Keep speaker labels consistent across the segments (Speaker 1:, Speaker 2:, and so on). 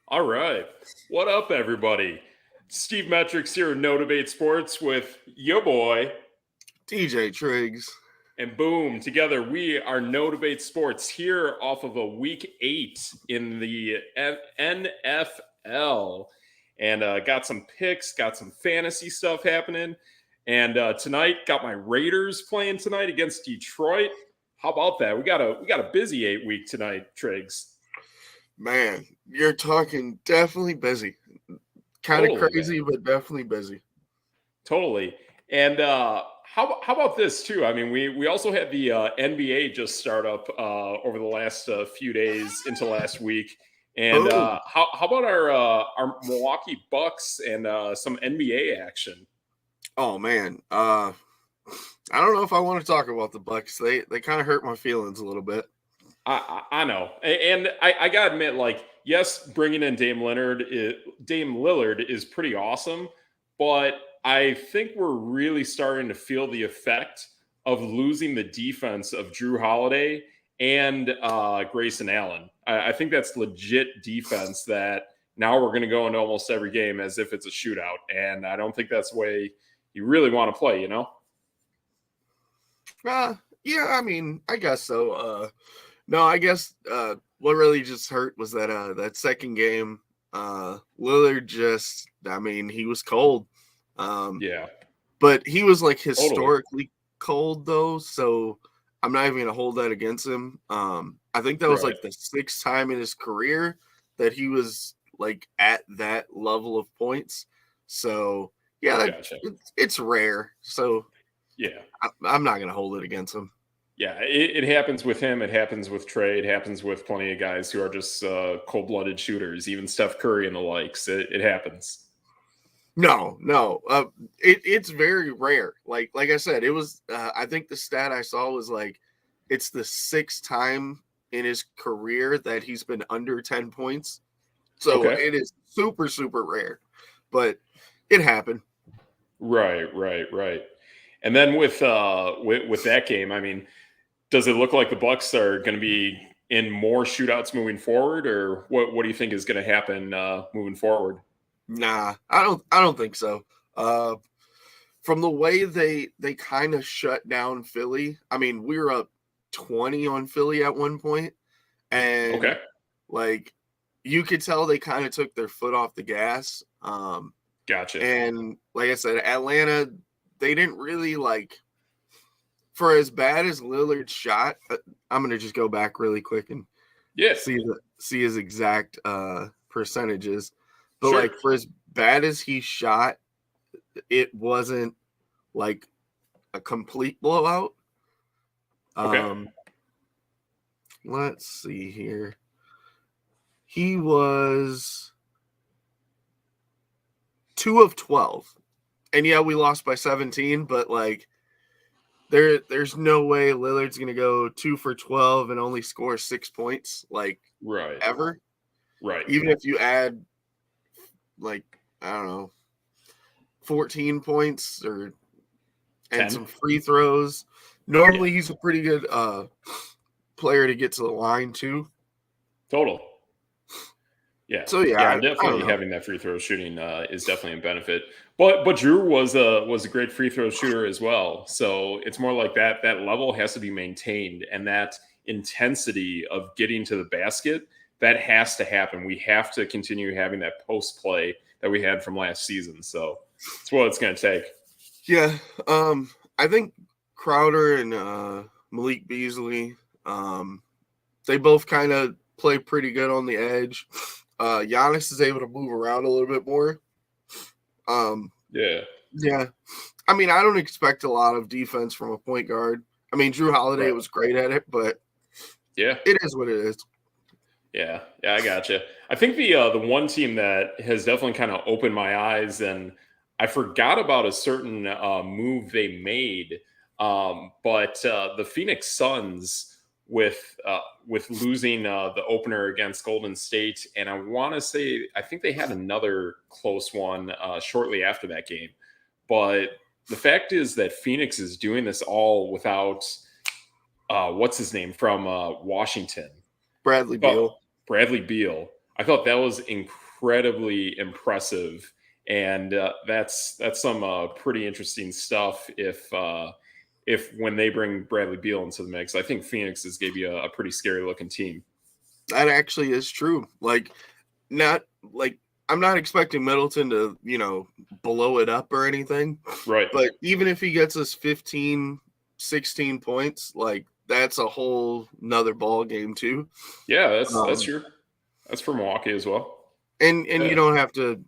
Speaker 1: All right. What up, everybody? Steve Metrics here at Db8 Sports with your boy.
Speaker 2: DJ TRIGGS.
Speaker 1: And boom, together we are Db8 Sports here off of a week 8 in the NFL. And got some picks, got some fantasy stuff happening. And tonight, got my Raiders playing tonight against Detroit. How about that? We got a busy 8-week tonight, Triggs.
Speaker 2: Man, you're talking definitely busy. Kind of
Speaker 1: Totally,
Speaker 2: crazy,
Speaker 1: man.
Speaker 2: but definitely busy.
Speaker 1: Totally. And how about this too? I mean, we also had the NBA just start up over the last few days into last week. And
Speaker 2: Boom.
Speaker 1: how about our Milwaukee Bucks and some NBA action?
Speaker 2: Oh man. I don't know if I want to talk about the Bucks. They kind of hurt my feelings a little bit.
Speaker 1: I know, and I gotta admit, like, yes, bringing in Dame Lillard is pretty awesome, but I think we're really starting to feel the effect of losing the defense of Drew Holiday and Grayson Allen. I think that's legit defense that now we're going to go into almost every game as if it's a shootout, and I don't think that's the way you really want to play, you know?
Speaker 2: Yeah, I mean, I guess so. No, I guess what really just hurt was that second game. Lillard just, I mean, he was cold.
Speaker 1: Yeah.
Speaker 2: But he was like
Speaker 1: Totally.
Speaker 2: historically cold though, so I'm not even gonna hold that against him. I think that was
Speaker 1: Right.
Speaker 2: like the sixth time in his career that he was like at that level of points. So yeah,
Speaker 1: Gotcha.
Speaker 2: it's rare. So
Speaker 1: Yeah.
Speaker 2: I'm not gonna hold it against him.
Speaker 1: Yeah, it happens with him. It happens with Trey. It happens with plenty of guys who are just cold-blooded shooters, even Steph Curry and the likes. It happens.
Speaker 2: No. It's very rare. Like I said, it was. I think the stat I saw was like, it's the sixth time in his career that he's been under 10 points. So
Speaker 1: Okay.
Speaker 2: it is super rare, but it happened.
Speaker 1: Right. And then with that game, I mean, does it look like the Bucks are going to be in more shootouts moving forward, or what do you think is going to happen moving forward?
Speaker 2: Nah, I don't think so. Uh, from the way they kind of shut down Philly. I mean, we were up 20 on Philly at one point, and
Speaker 1: Okay.
Speaker 2: like you could tell they kind of took their foot off the gas.
Speaker 1: Gotcha.
Speaker 2: And like I said, Atlanta, they didn't really like, for as bad as Lillard shot. I'm gonna just go back really quick and
Speaker 1: Yeah.
Speaker 2: see his exact percentages. But
Speaker 1: Sure.
Speaker 2: like for as bad as he shot, it wasn't like a complete blowout.
Speaker 1: Okay.
Speaker 2: Let's see here. He was 2 of 12. And yeah, we lost by 17, but like there's no way Lillard's going to go 2 for 12 and only score 6 points like
Speaker 1: Right.
Speaker 2: ever.
Speaker 1: Right.
Speaker 2: Even if you add like, I don't know, 14 points or and
Speaker 1: 10.
Speaker 2: some free throws. Normally he's a pretty good player to get to the line too.
Speaker 1: Total. Yeah.
Speaker 2: So yeah,
Speaker 1: Yeah,
Speaker 2: I don't
Speaker 1: definitely
Speaker 2: know.
Speaker 1: having that free throw shooting is definitely a benefit. But Drew was a great free throw shooter as well. So it's more like that level has to be maintained, and that intensity of getting to the basket, that has to happen. We have to continue having that post play that we had from last season. So it's what it's going to take.
Speaker 2: Yeah, I think Crowder and Malik Beasley, they both kind of play pretty good on the edge. Giannis is able to move around a little bit more.
Speaker 1: Yeah.
Speaker 2: Yeah, I mean, I don't expect a lot of defense from a point guard. I mean, Drew Holiday
Speaker 1: Right.
Speaker 2: was great at it, but
Speaker 1: Yeah.
Speaker 2: it is what it is.
Speaker 1: Yeah, I gotcha. I think the one team that has definitely kind of opened my eyes, and I forgot about a certain move they made, but the Phoenix Suns with losing the opener against Golden State, and I want to say I think they had another close one shortly after that game, but the fact is that Phoenix is doing this all without what's his name from Washington.
Speaker 2: Bradley
Speaker 1: Oh,
Speaker 2: Beal.
Speaker 1: Bradley Beal. I thought that was incredibly impressive. And that's some pretty interesting stuff if when they bring Bradley Beal into the mix. I think Phoenix is gave you a pretty scary looking team.
Speaker 2: That actually is true. Like, not like I'm not expecting Middleton to, blow it up or anything.
Speaker 1: Right.
Speaker 2: But even if he gets us 15, 16 points, like that's a whole nother ball game too.
Speaker 1: Yeah, that's true. That's for Milwaukee as well.
Speaker 2: And
Speaker 1: Yeah.
Speaker 2: you don't have to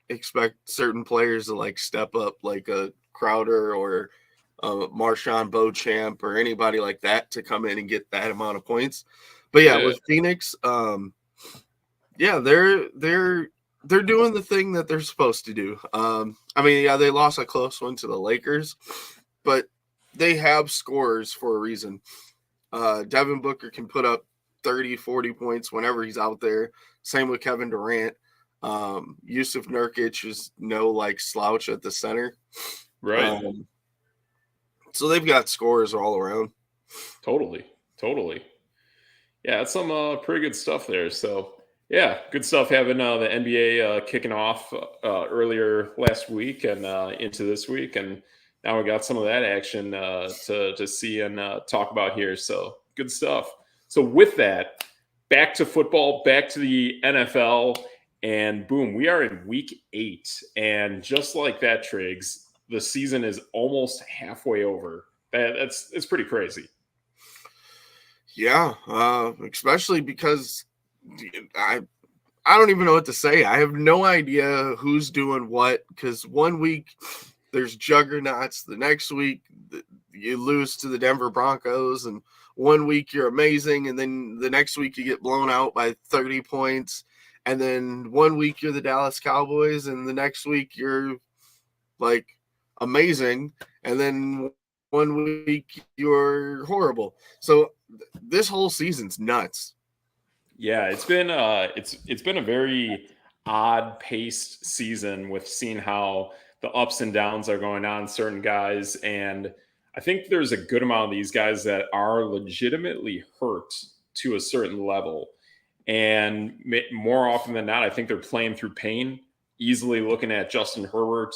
Speaker 2: expect certain players to like step up like a Crowder or Marshawn Beauchamp or anybody like that to come in and get that amount of points. But yeah, with Phoenix, yeah, they're doing the thing that they're supposed to do. I mean, yeah, they lost a close one to the Lakers, but they have scorers for a reason. Devin Booker can put up 30, 40 points whenever he's out there. Same with Kevin Durant. Yusuf Nurkic is no like slouch at the center.
Speaker 1: Right.
Speaker 2: So they've got scorers all around.
Speaker 1: Totally. Yeah, it's some pretty good stuff there. So yeah, good stuff having the NBA kicking off earlier last week and into this week, and now we got some of that action to see and talk about here. So good stuff. So with that, back to football, back to the NFL, and boom, we are in week 8, and just like that, Triggs, the season is almost halfway over. It's pretty crazy.
Speaker 2: Yeah, especially because I don't even know what to say. I have no idea who's doing what, because one week there's juggernauts, the next week you lose to the Denver Broncos, and one week you're amazing, and then the next week you get blown out by 30 points, and then one week you're the Dallas Cowboys, and the next week you're like amazing, and then one week you're horrible. So this whole season's nuts.
Speaker 1: Yeah, it's been a very odd paced season with seeing how the ups and downs are going on certain guys, and I think there's a good amount of these guys that are legitimately hurt to a certain level, and more often than not, I think they're playing through pain. Easily looking at Justin Herbert,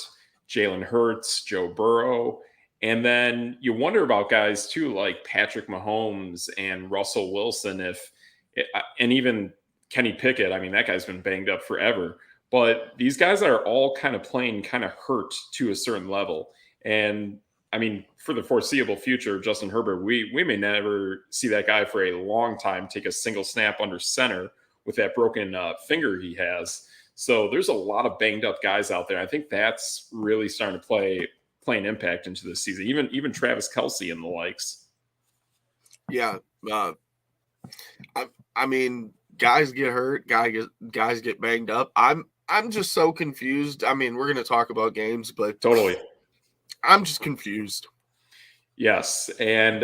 Speaker 1: Jalen Hurts, Joe Burrow. And then you wonder about guys too, like Patrick Mahomes and Russell Wilson, and even Kenny Pickett. I mean, that guy's been banged up forever. But these guys are all kind of playing kind of hurt to a certain level. And I mean, for the foreseeable future, Justin Herbert, we may never see that guy for a long time take a single snap under center with that broken finger he has. So there's a lot of banged up guys out there. I think that's really starting to play an impact into this season. Even Travis Kelce and the likes.
Speaker 2: Yeah, I mean, guys get hurt, guys get banged up. I'm just so confused. I mean, we're going to talk about games, but
Speaker 1: totally,
Speaker 2: I'm just confused.
Speaker 1: Yes, and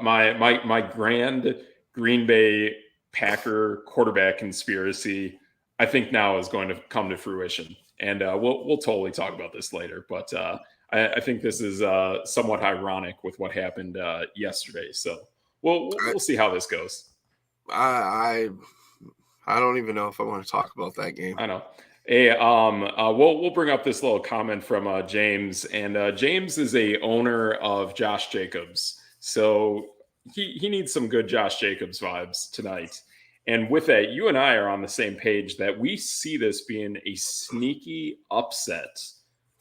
Speaker 1: my grand Green Bay Packer quarterback conspiracy, I think now is going to come to fruition, and we'll totally talk about this later. But I think this is somewhat ironic with what happened yesterday. So we'll see how this goes.
Speaker 2: I don't even know if I want to talk about that game.
Speaker 1: I know. Hey, we'll bring up this little comment from James, and James is a owner of Josh Jacobs, so he needs some good Josh Jacobs vibes tonight. And with that, you and I are on the same page that we see this being a sneaky upset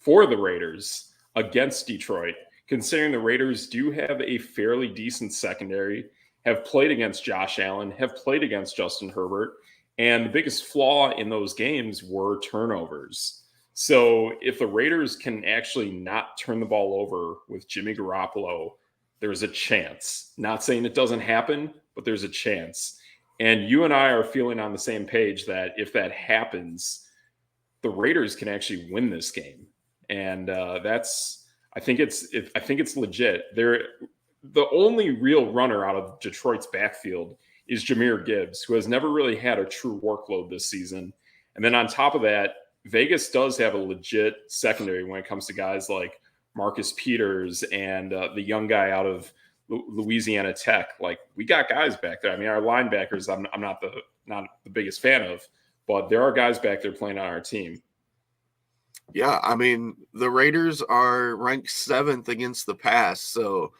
Speaker 1: for the Raiders against Detroit, considering the Raiders do have a fairly decent secondary, have played against Josh Allen, have played against Justin Herbert, and the biggest flaw in those games were turnovers. So if the Raiders can actually not turn the ball over with Jimmy Garoppolo, there's a chance. Not saying it doesn't happen, but there's a chance. And you and I are feeling on the same page that if that happens, the Raiders can actually win this game. And I think it's legit. The only real runner out of Detroit's backfield is Jahmyr Gibbs, who has never really had a true workload this season. And then on top of that, Vegas does have a legit secondary when it comes to guys like Marcus Peters and the young guy out of Louisiana Tech. Like, we got guys back there. I mean, our linebackers, I'm not the biggest fan of, but there are guys back there playing on our team.
Speaker 2: Yeah, I mean, the Raiders are ranked 7th against the pass, so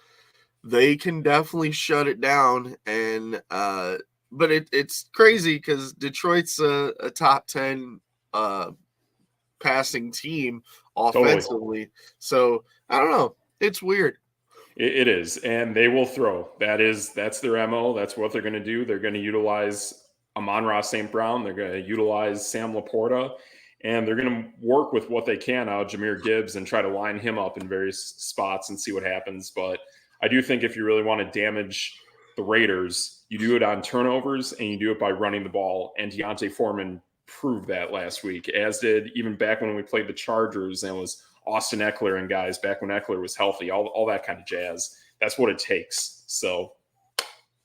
Speaker 2: they can definitely shut it down. And but it's crazy because Detroit's a top 10 passing team offensively.
Speaker 1: Totally.
Speaker 2: So I don't know. It's weird.
Speaker 1: It is, and they will throw. That's their MO. That's what they're going to do. They're going to utilize Amon-Ra St. Brown. They're going to utilize Sam Laporta, and they're going to work with what they can out of Jahmyr Gibbs and try to line him up in various spots and see what happens. But I do think if you really want to damage the Raiders, you do it on turnovers and you do it by running the ball. And Deontay Foreman proved that last week, as did even back when we played the Chargers and was Austin Eckler and guys back when Eckler was healthy, all that kind of jazz. That's what it takes. So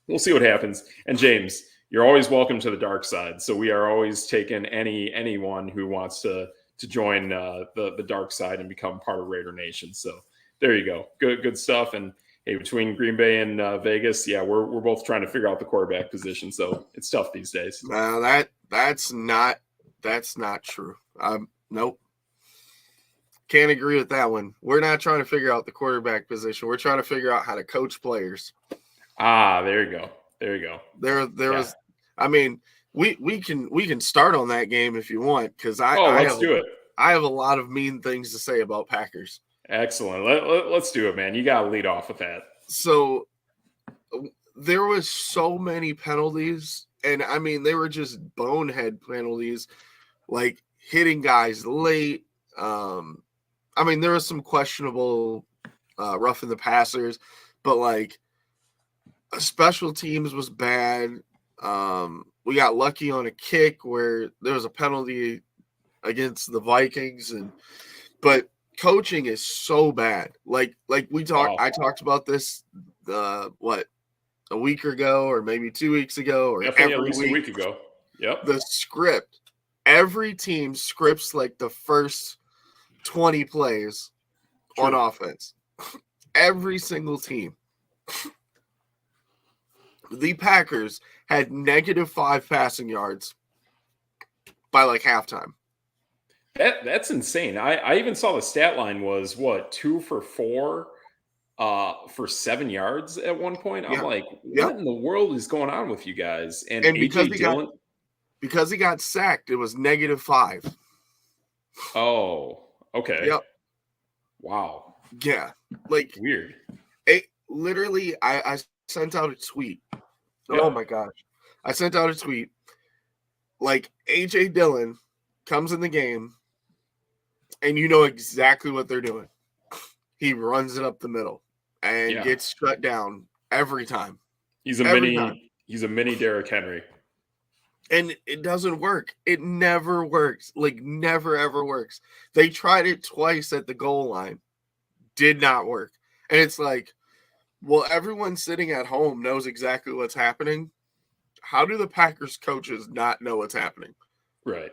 Speaker 1: we'll see what happens. And James, you're always welcome to the dark side. So we are always taking anyone who wants to join the dark side and become part of Raider Nation. So there you go. Good stuff. And hey, between Green Bay and Vegas, yeah, we're both trying to figure out the quarterback position. So it's tough these days.
Speaker 2: That's not true. Nope. Can't agree with that one. We're not trying to figure out the quarterback position. We're trying to figure out how to coach players.
Speaker 1: There you go.
Speaker 2: There was. I mean, we can start on that game if you want, because
Speaker 1: let's do it.
Speaker 2: I have a lot of mean things to say about Packers.
Speaker 1: Excellent. Let's do it, man. You got to lead off with that.
Speaker 2: So there was so many penalties, and I mean they were just bonehead penalties, like hitting guys late. I mean, there was some questionable roughing the passers, but like special teams was bad. We got lucky on a kick where there was a penalty against the Vikings, but coaching is so bad. Like we talked, I talked about this a week ago or maybe 2 weeks ago or
Speaker 1: definitely at least a week ago. Yep.
Speaker 2: The script, every team scripts like the first 20 plays on offense. Every single team. The Packers had -5 passing yards by like halftime.
Speaker 1: That's insane. I even saw the stat line was 2 for 4 for 7 yards at one point. I'm like, what in the world is going on with you guys? And
Speaker 2: because
Speaker 1: AJ
Speaker 2: he got sacked, it was -5.
Speaker 1: Oh, okay.
Speaker 2: Yep.
Speaker 1: Wow.
Speaker 2: Yeah. Like
Speaker 1: weird.
Speaker 2: Literally, I sent out a tweet. Oh my gosh. I sent out a tweet. Like AJ Dillon comes in the game and you know exactly what they're doing. He runs it up the middle and gets shut down every time.
Speaker 1: He's a mini Derrick Henry.
Speaker 2: And it doesn't work. It never works. Like, never, ever works. They tried it twice at the goal line. Did not work. And it's like, well, everyone sitting at home knows exactly what's happening. How do the Packers coaches not know what's happening?
Speaker 1: Right.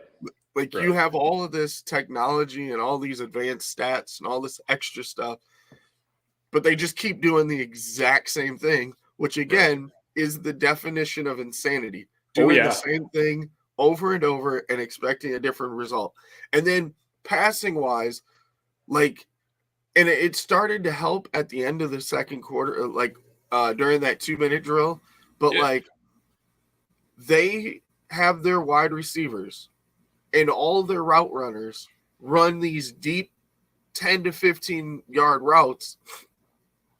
Speaker 2: Like, you have all of this technology and all these advanced stats and all this extra stuff, but they just keep doing the exact same thing, which, again, is the definition of insanity. Doing the same thing over and over and expecting a different result. And then passing-wise, like, and it started to help at the end of the second quarter, like during that 2-minute drill. But, like, they have their wide receivers and all their route runners run these deep 10 to 15-yard routes,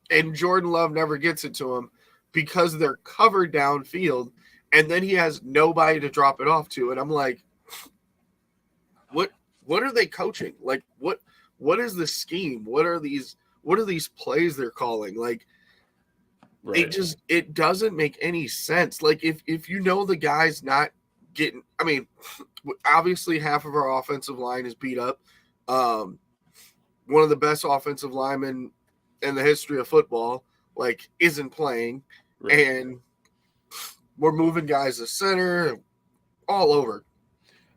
Speaker 2: and Jordan Love never gets it to them because they're covered downfield. And then he has nobody to drop it off to. And I'm like, what are they coaching? Like, what is the scheme? What are these plays they're calling? Like, it doesn't make any sense. Like, if you know the guy's not getting, I mean, obviously half of our offensive line is beat up. One of the best offensive linemen in the history of football, like, isn't playing. And we're moving guys to center, all over.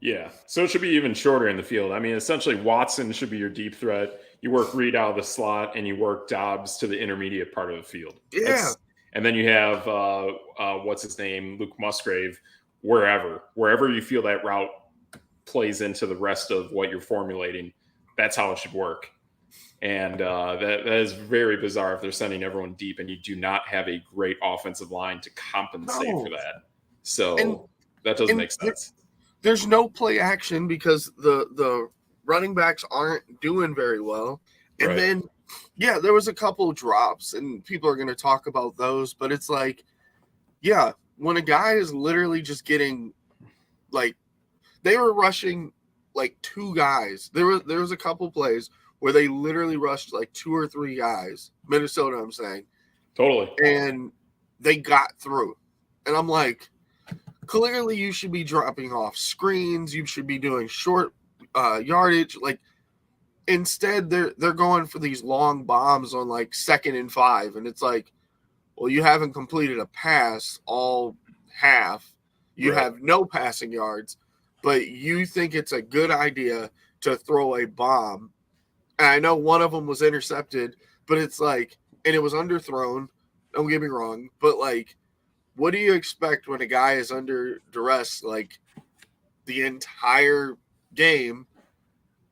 Speaker 1: Yeah, so it should be even shorter in the field. I mean, essentially, Watson should be your deep threat. You work Reed out of the slot, and you work Dobbs to the intermediate part of the field.
Speaker 2: Yeah.
Speaker 1: And then you have, what's his name, Luke Musgrave, wherever you feel that route plays into the rest of what you're formulating. That's how it should work. And that is very bizarre if they're sending everyone deep and you do not have a great offensive line to compensate for that. So that doesn't make sense.
Speaker 2: There's no play action because the running backs aren't doing very well. And then, yeah, there was a couple drops, and people are going to talk about those. But it's like, yeah, when a guy is literally just getting, like, they were rushing, like, 2 guys. There was a couple plays where they literally rushed, like, 2 or 3 guys. Minnesota, I'm saying.
Speaker 1: Totally.
Speaker 2: And they got through. And I'm like, clearly you should be dropping off screens. You should be doing short yardage. Like, instead, they're going for these long bombs on, like, 2nd and 5. And it's like, well, you haven't completed a pass all half. You have no passing yards. But you think it's a good idea to throw a bomb. And I know one of them was intercepted, but it's like, and it was underthrown. Don't get me wrong. But, like, what do you expect when a guy is under duress, like, the entire game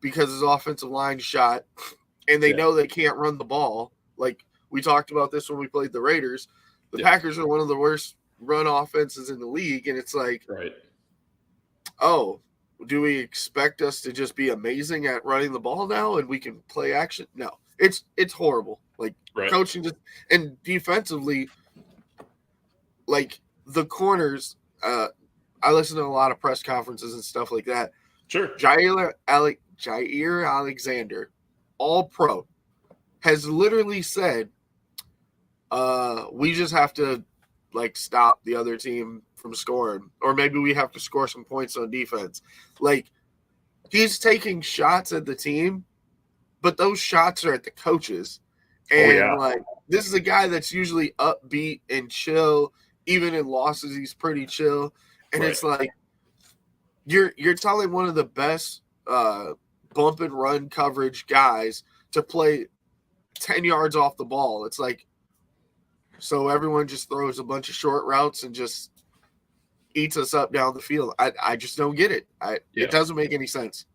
Speaker 2: because his offensive line shot and they know they can't run the ball? Like, we talked about this when we played the Raiders. The Packers are one of the worst run offenses in the league. And it's like, oh, do we expect us to just be amazing at running the ball now and we can play action? No, it's horrible. Like, coaching just, and defensively, like, the corners, I listen to a lot of press conferences and stuff like that.
Speaker 1: Sure.
Speaker 2: Jair Alexander, all pro, has literally said, we just have to, like, stop the other team from scoring, or maybe we have to score some points on defense. Like, he's taking shots at the team, but those shots are at the coaches. And like, this is a guy that's usually upbeat and chill. Even in losses, he's pretty chill. And it's like, you're telling one of the best bump and run coverage guys to play 10 yards off the ball. It's like, so everyone just throws a bunch of short routes and just eats us up down the field. I just don't get it. It doesn't make any sense.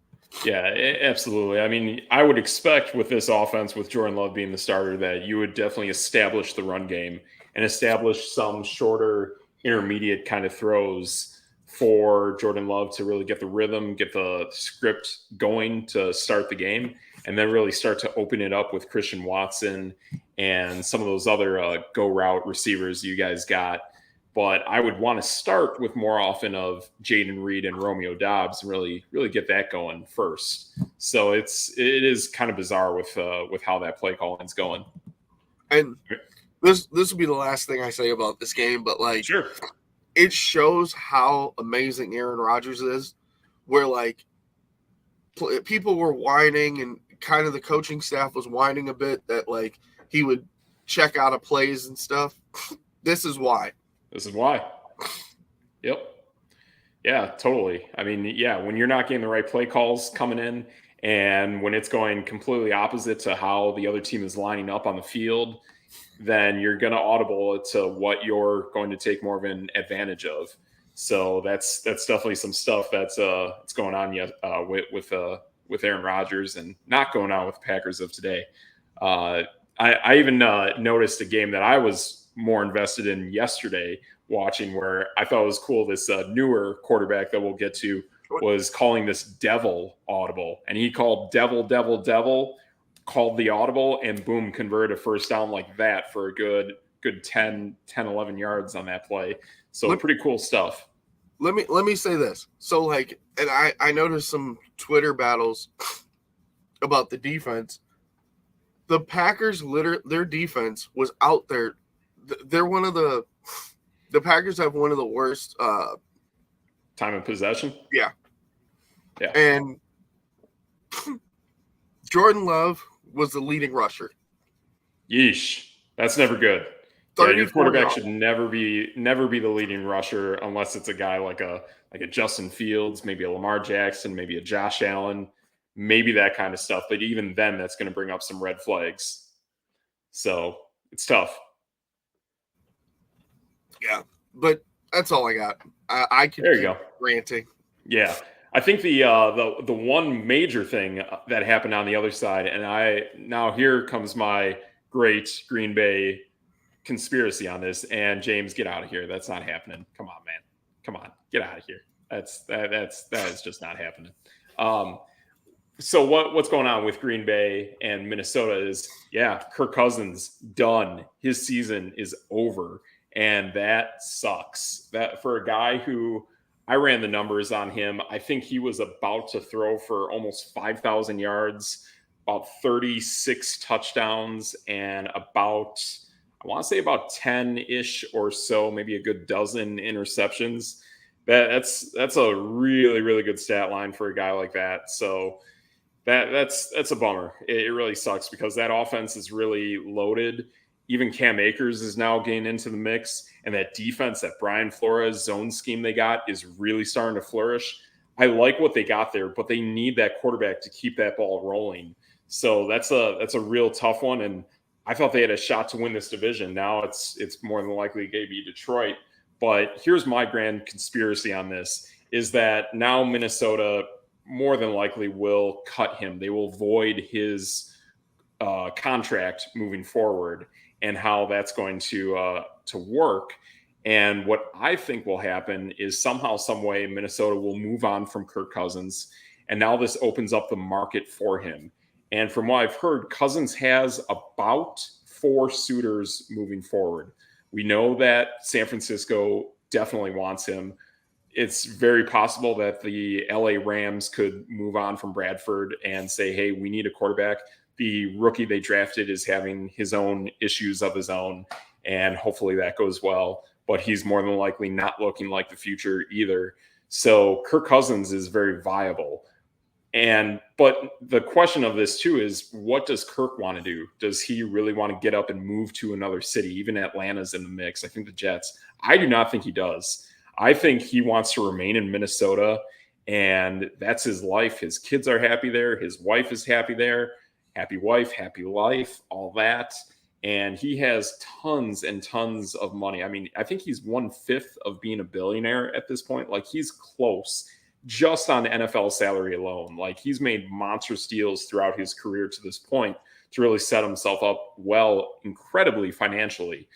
Speaker 1: Yeah, absolutely. I mean, I would expect with this offense, with Jordan Love being the starter, that you would definitely establish the run game and establish some shorter, intermediate kind of throws for Jordan Love to really get the rhythm, get the script going to start the game, and then really start to open it up with Christian Watson and some of those other go route receivers you guys got. But I would want to start with more often of Jaden Reed and Romeo Doubs and really get that going first. So it is kind of bizarre with how that play calling's going.
Speaker 2: And this will be the last thing I say about this game, but like,
Speaker 1: sure,
Speaker 2: it shows how amazing Aaron Rodgers is. Where like people were whining and kind of the coaching staff was whining a bit that like he would check out of plays and stuff. This is why.
Speaker 1: Yep. Yeah, totally. I mean, yeah, when you're not getting the right play calls coming in and when it's going completely opposite to how the other team is lining up on the field, then you're going to audible it to what you're going to take more of an advantage of. So that's definitely some stuff that's going on with Aaron Rodgers and not going on with the Packers of today. I even noticed a game that I was more invested in yesterday watching where I thought it was cool. This newer quarterback that we'll get to was calling this devil audible, and he called devil, called the audible, and boom, converted a first down like that for a good 10, 11 yards on that play. So pretty cool stuff.
Speaker 2: Let me say this. So like, and I noticed some Twitter battles about the defense. The Packers, their defense was out there. They're one of the Packers have one of the worst
Speaker 1: time of possession.
Speaker 2: Yeah. And Jordan Love was the leading rusher.
Speaker 1: Yeesh. That's never good. Yeah, your quarterback should never be the leading rusher unless it's a guy like a Justin Fields, maybe a Lamar Jackson, maybe a Josh Allen, maybe that kind of stuff. But even then, that's going to bring up some red flags. So it's tough.
Speaker 2: Yeah, but That's all I got. I could
Speaker 1: There you
Speaker 2: keep
Speaker 1: go.
Speaker 2: ranting.
Speaker 1: Yeah. I think the one major thing that happened on the other side, and now here comes my great Green Bay conspiracy on this. And James, get out of here. That's not happening. Come on, man. Come on, get out of here. That is just not happening. Um, so what's going on with Green Bay and Minnesota is, yeah, Kirk Cousins done. His season is over, and that sucks. That for a guy who I ran the numbers on him, I think he was about to throw for almost 5,000 yards, about 36 touchdowns, and about I want to say about 10-ish or so, maybe a good dozen interceptions. That's a really, really good stat line for a guy like that. So that's a bummer. It really sucks because that offense is really loaded. Even Cam Akers is now getting into the mix, and that defense, that Brian Flores zone scheme they got, is really starting to flourish. I like what they got there, but they need that quarterback to keep that ball rolling. So that's a real tough one. And I thought they had a shot to win this division. Now it's more than likely going to be Detroit. But here's my grand conspiracy on this: is that now Minnesota more than likely will cut him. They will void his contract moving forward, and how that's going to work. And what I think will happen is somehow, some way, Minnesota will move on from Kirk Cousins, and now this opens up the market for him. And from what I've heard, Cousins has about 4 suitors moving forward. We know that San Francisco definitely wants him. It's very possible that the LA Rams could move on from Bradford and say, hey, we need a quarterback. The rookie they drafted is having his own issues of his own, and hopefully that goes well. But he's more than likely not looking like the future either. So Kirk Cousins is very viable. But the question of this too is, what does Kirk want to do? Does he really want to get up and move to another city? Even Atlanta's in the mix. I think the Jets. I do not think he does. I think he wants to remain in Minnesota, and that's his life. His kids are happy there. His wife is happy there. Happy wife, happy life, all that. And he has tons and tons of money. I mean, I think he's 1/5 of being a billionaire at this point. Like, he's close just on NFL salary alone. Like, he's made monstrous deals throughout his career to this point to really set himself up well, incredibly financially.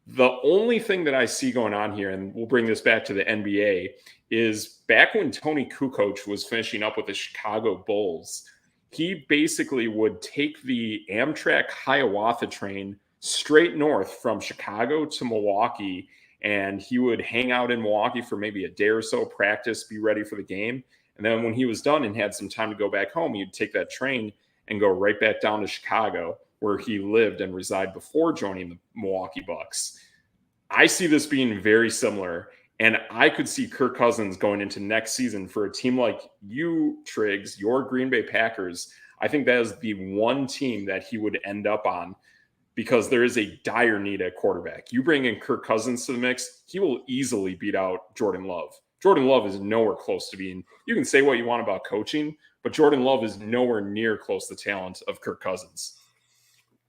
Speaker 1: The only thing that I see going on here, and we'll bring this back to the NBA, is back when Tony Kukoc was finishing up with the Chicago Bulls, he basically would take the Amtrak Hiawatha train straight north from Chicago to Milwaukee, and he would hang out in Milwaukee for maybe a day or so, practice, be ready for the game. And then when he was done and had some time to go back home, he'd take that train and go right back down to Chicago, where he lived and resided before joining the Milwaukee Bucks. I see this being very similar, and I could see Kirk Cousins going into next season for a team like you, Triggs, your Green Bay Packers. I think that is the one team that he would end up on, because there is a dire need at quarterback. You bring in Kirk Cousins to the mix, he will easily beat out Jordan Love. Jordan Love is nowhere close to being, you can say what you want about coaching, but Jordan Love is nowhere near close to the talent of Kirk Cousins.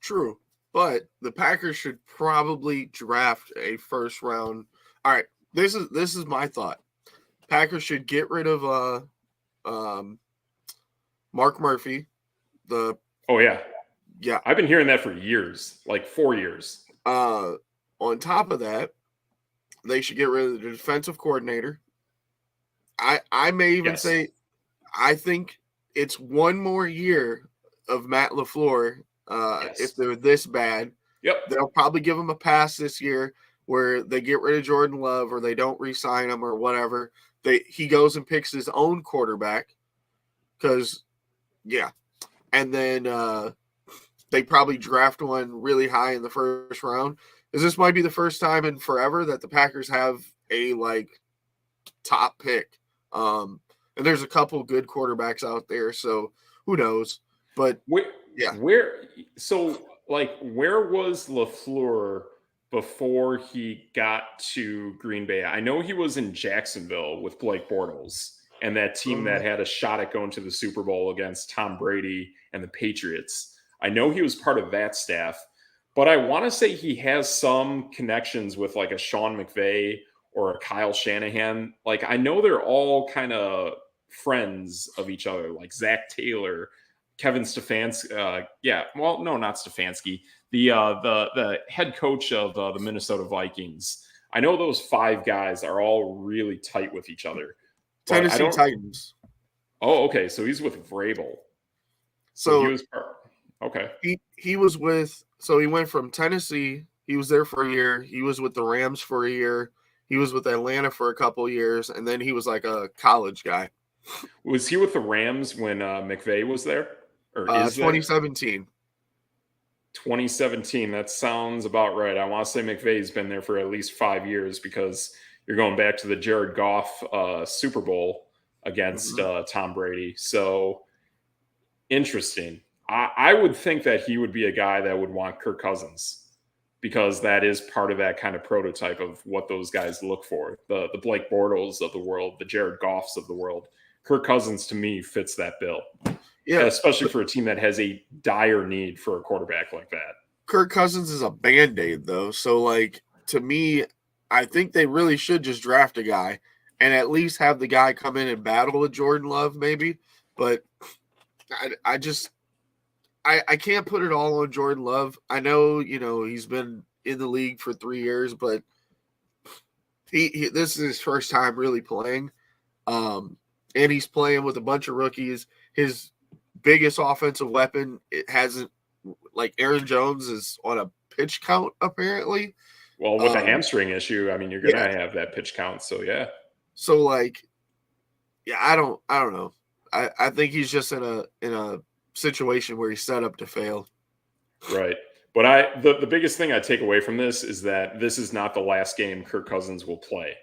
Speaker 2: True, but the Packers should probably draft a first round. All right, this is my thought. Packers should get rid of Mark Murphy.
Speaker 1: Yeah, I've been hearing that for years, like 4 years.
Speaker 2: On top of that, they should get rid of the defensive coordinator. I may even say, I think it's one more year of Matt LaFleur. If they're this bad, they'll probably give him a pass this year, where they get rid of Jordan Love or they don't re-sign him or whatever. He goes and picks his own quarterback, because and then they probably draft one really high in the first round. Because this might be the first time in forever that the Packers have a top pick. And there's a couple good quarterbacks out there, so who knows? But
Speaker 1: where was LaFleur before he got to Green Bay? I know he was in Jacksonville with Blake Bortles and that team that had a shot at going to the Super Bowl against Tom Brady and the Patriots. I know he was part of that staff, but I want to say he has some connections with like a Sean McVay or a Kyle Shanahan. Like, I know they're all kind of friends of each other, like Zach Taylor, Kevin Stefanski. Well, no, not Stefanski. The head coach of the Minnesota Vikings. I know those 5 guys are all really tight with each other. But I
Speaker 2: Tennessee
Speaker 1: don't.
Speaker 2: Titans.
Speaker 1: Oh, okay. So he's with Vrabel. So he
Speaker 2: So
Speaker 1: was. Okay.
Speaker 2: he was with. So he went from Tennessee. He was there for a year. He was with the Rams for a year. He was with Atlanta for a couple of years, and then he was like a college guy.
Speaker 1: Was he with the Rams when McVay was there, or is there?
Speaker 2: 2017.
Speaker 1: 2017. That sounds about right. I want to say McVay's been there for at least 5 years because you're going back to the Jared Goff Super Bowl against Tom Brady. So interesting. I would think that he would be a guy that would want Kirk Cousins because that is part of that kind of prototype of what those guys look for. The Blake Bortles of the world, the Jared Goffs of the world. Kirk Cousins, to me, fits that bill. Yeah, especially for a team that has a dire need for a quarterback like that.
Speaker 2: Kirk Cousins is a Band-Aid, though. So, like, to me, I think they really should just draft a guy and at least have the guy come in and battle with Jordan Love, maybe. But I can't put it all on Jordan Love. I know, he's been in the league for 3 years, but this is his first time really playing. And he's playing with a bunch of rookies. His biggest offensive weapon, it hasn't, like, Aaron Jones is on a pitch count, apparently.
Speaker 1: Well, with a hamstring issue, I mean, you're going to have that pitch count. So, yeah.
Speaker 2: So, like, yeah, I don't know. I think he's just in a situation where he's set up to fail.
Speaker 1: Right. But the biggest thing I take away from this is that this is not the last game Kirk Cousins will play.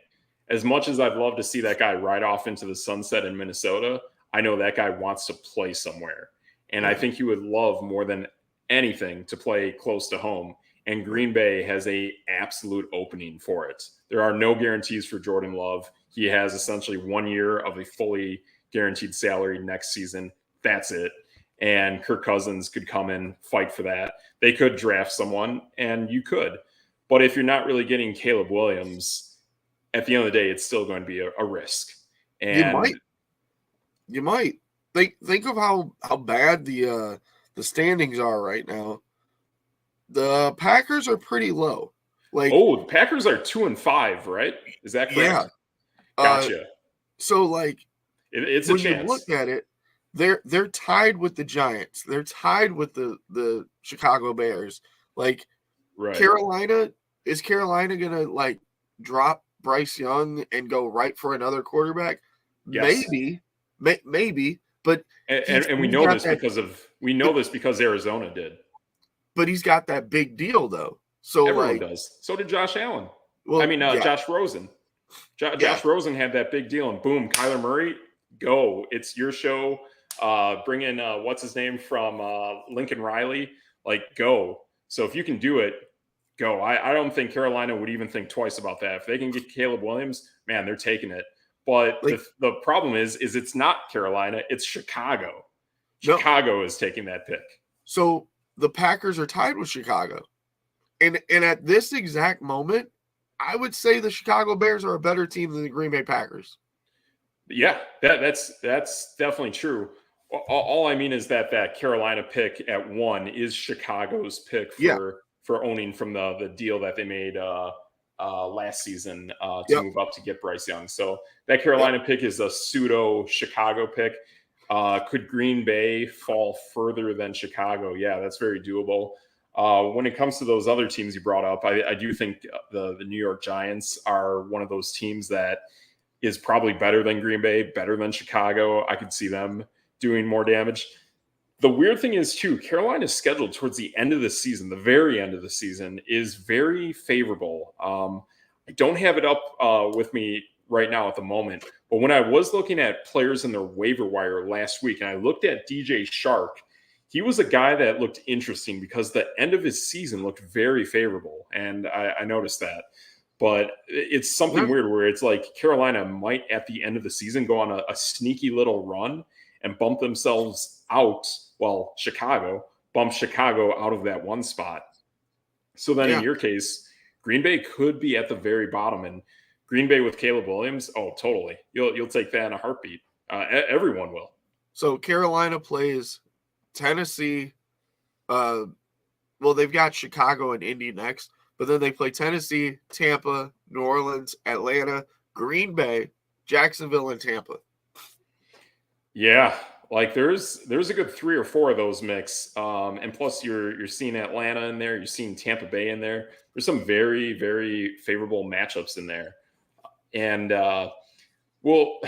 Speaker 1: As much as I'd love to see that guy ride off into the sunset in Minnesota, I know that guy wants to play somewhere. And I think he would love more than anything to play close to home. And Green Bay has a absolute opening for it. There are no guarantees for Jordan Love. He has essentially 1 year of a fully guaranteed salary next season. That's it. And Kirk Cousins could come in, fight for that. They could draft someone, and you could. But if you're not really getting Caleb Williams, at the end of the day, it's still going to be a risk. And
Speaker 2: you might. Think of how bad the standings are right now. The Packers are pretty low. Like,
Speaker 1: the Packers are 2-5, right? Is that correct?
Speaker 2: Yeah.
Speaker 1: Gotcha.
Speaker 2: So, like,
Speaker 1: it's a chance.
Speaker 2: When you look at it, they're tied with the Giants. They're tied with the Chicago Bears. Like,
Speaker 1: right.
Speaker 2: Is Carolina gonna, like, drop Bryce Young and go right for another quarterback?
Speaker 1: Yes.
Speaker 2: Maybe. But
Speaker 1: and we know this because Arizona did.
Speaker 2: But he's got that big deal, though. So
Speaker 1: everyone does. So did Josh Allen.
Speaker 2: Well,
Speaker 1: Josh Rosen. Josh Rosen had that big deal, and boom, Kyler Murray, go! It's your show. Bring in what's his name from Lincoln Riley. Like, go! So if you can do it, go. I don't think Carolina would even think twice about that. If they can get Caleb Williams, man, they're taking it. But the problem is it's not Carolina, it's Chicago. Chicago is taking that pick.
Speaker 2: So the Packers are tied with Chicago. And at this exact moment, I would say the Chicago Bears are a better team than the Green Bay Packers.
Speaker 1: Yeah, that's definitely true. All I mean is that Carolina pick at 1 is Chicago's pick for owning from the deal that they made last season to move up to get Bryce Young. So that Carolina pick is a pseudo Chicago pick. Could Green Bay fall further than Chicago? Yeah, that's very doable. When it comes to those other teams you brought up, I do think the New York Giants are one of those teams that is probably better than Green Bay, better than Chicago. I could see them doing more damage. The weird thing is, too, Carolina's schedule towards the end of the season, the very end of the season, is very favorable. I don't have it up with me right now at the moment, but when I was looking at players in their waiver wire last week, and I looked at DJ Shark, he was a guy that looked interesting because the end of his season looked very favorable, and I noticed that. But it's something weird where it's like Carolina might, at the end of the season, go on a sneaky little run and bump themselves out. Well, Chicago bump Chicago out of that 1 spot. So then in your case, Green Bay could be at the very bottom. And Green Bay with Caleb Williams. Oh, totally. You'll take that in a heartbeat. Everyone will.
Speaker 2: So Carolina plays Tennessee. Well, they've got Chicago and Indy next, but then they play Tennessee, Tampa, New Orleans, Atlanta, Green Bay, Jacksonville, and Tampa.
Speaker 1: Yeah, like there's a good 3 or 4 of those mix, and plus you're seeing Atlanta in there, you're seeing Tampa Bay in there. There's some very, very favorable matchups in there, and well,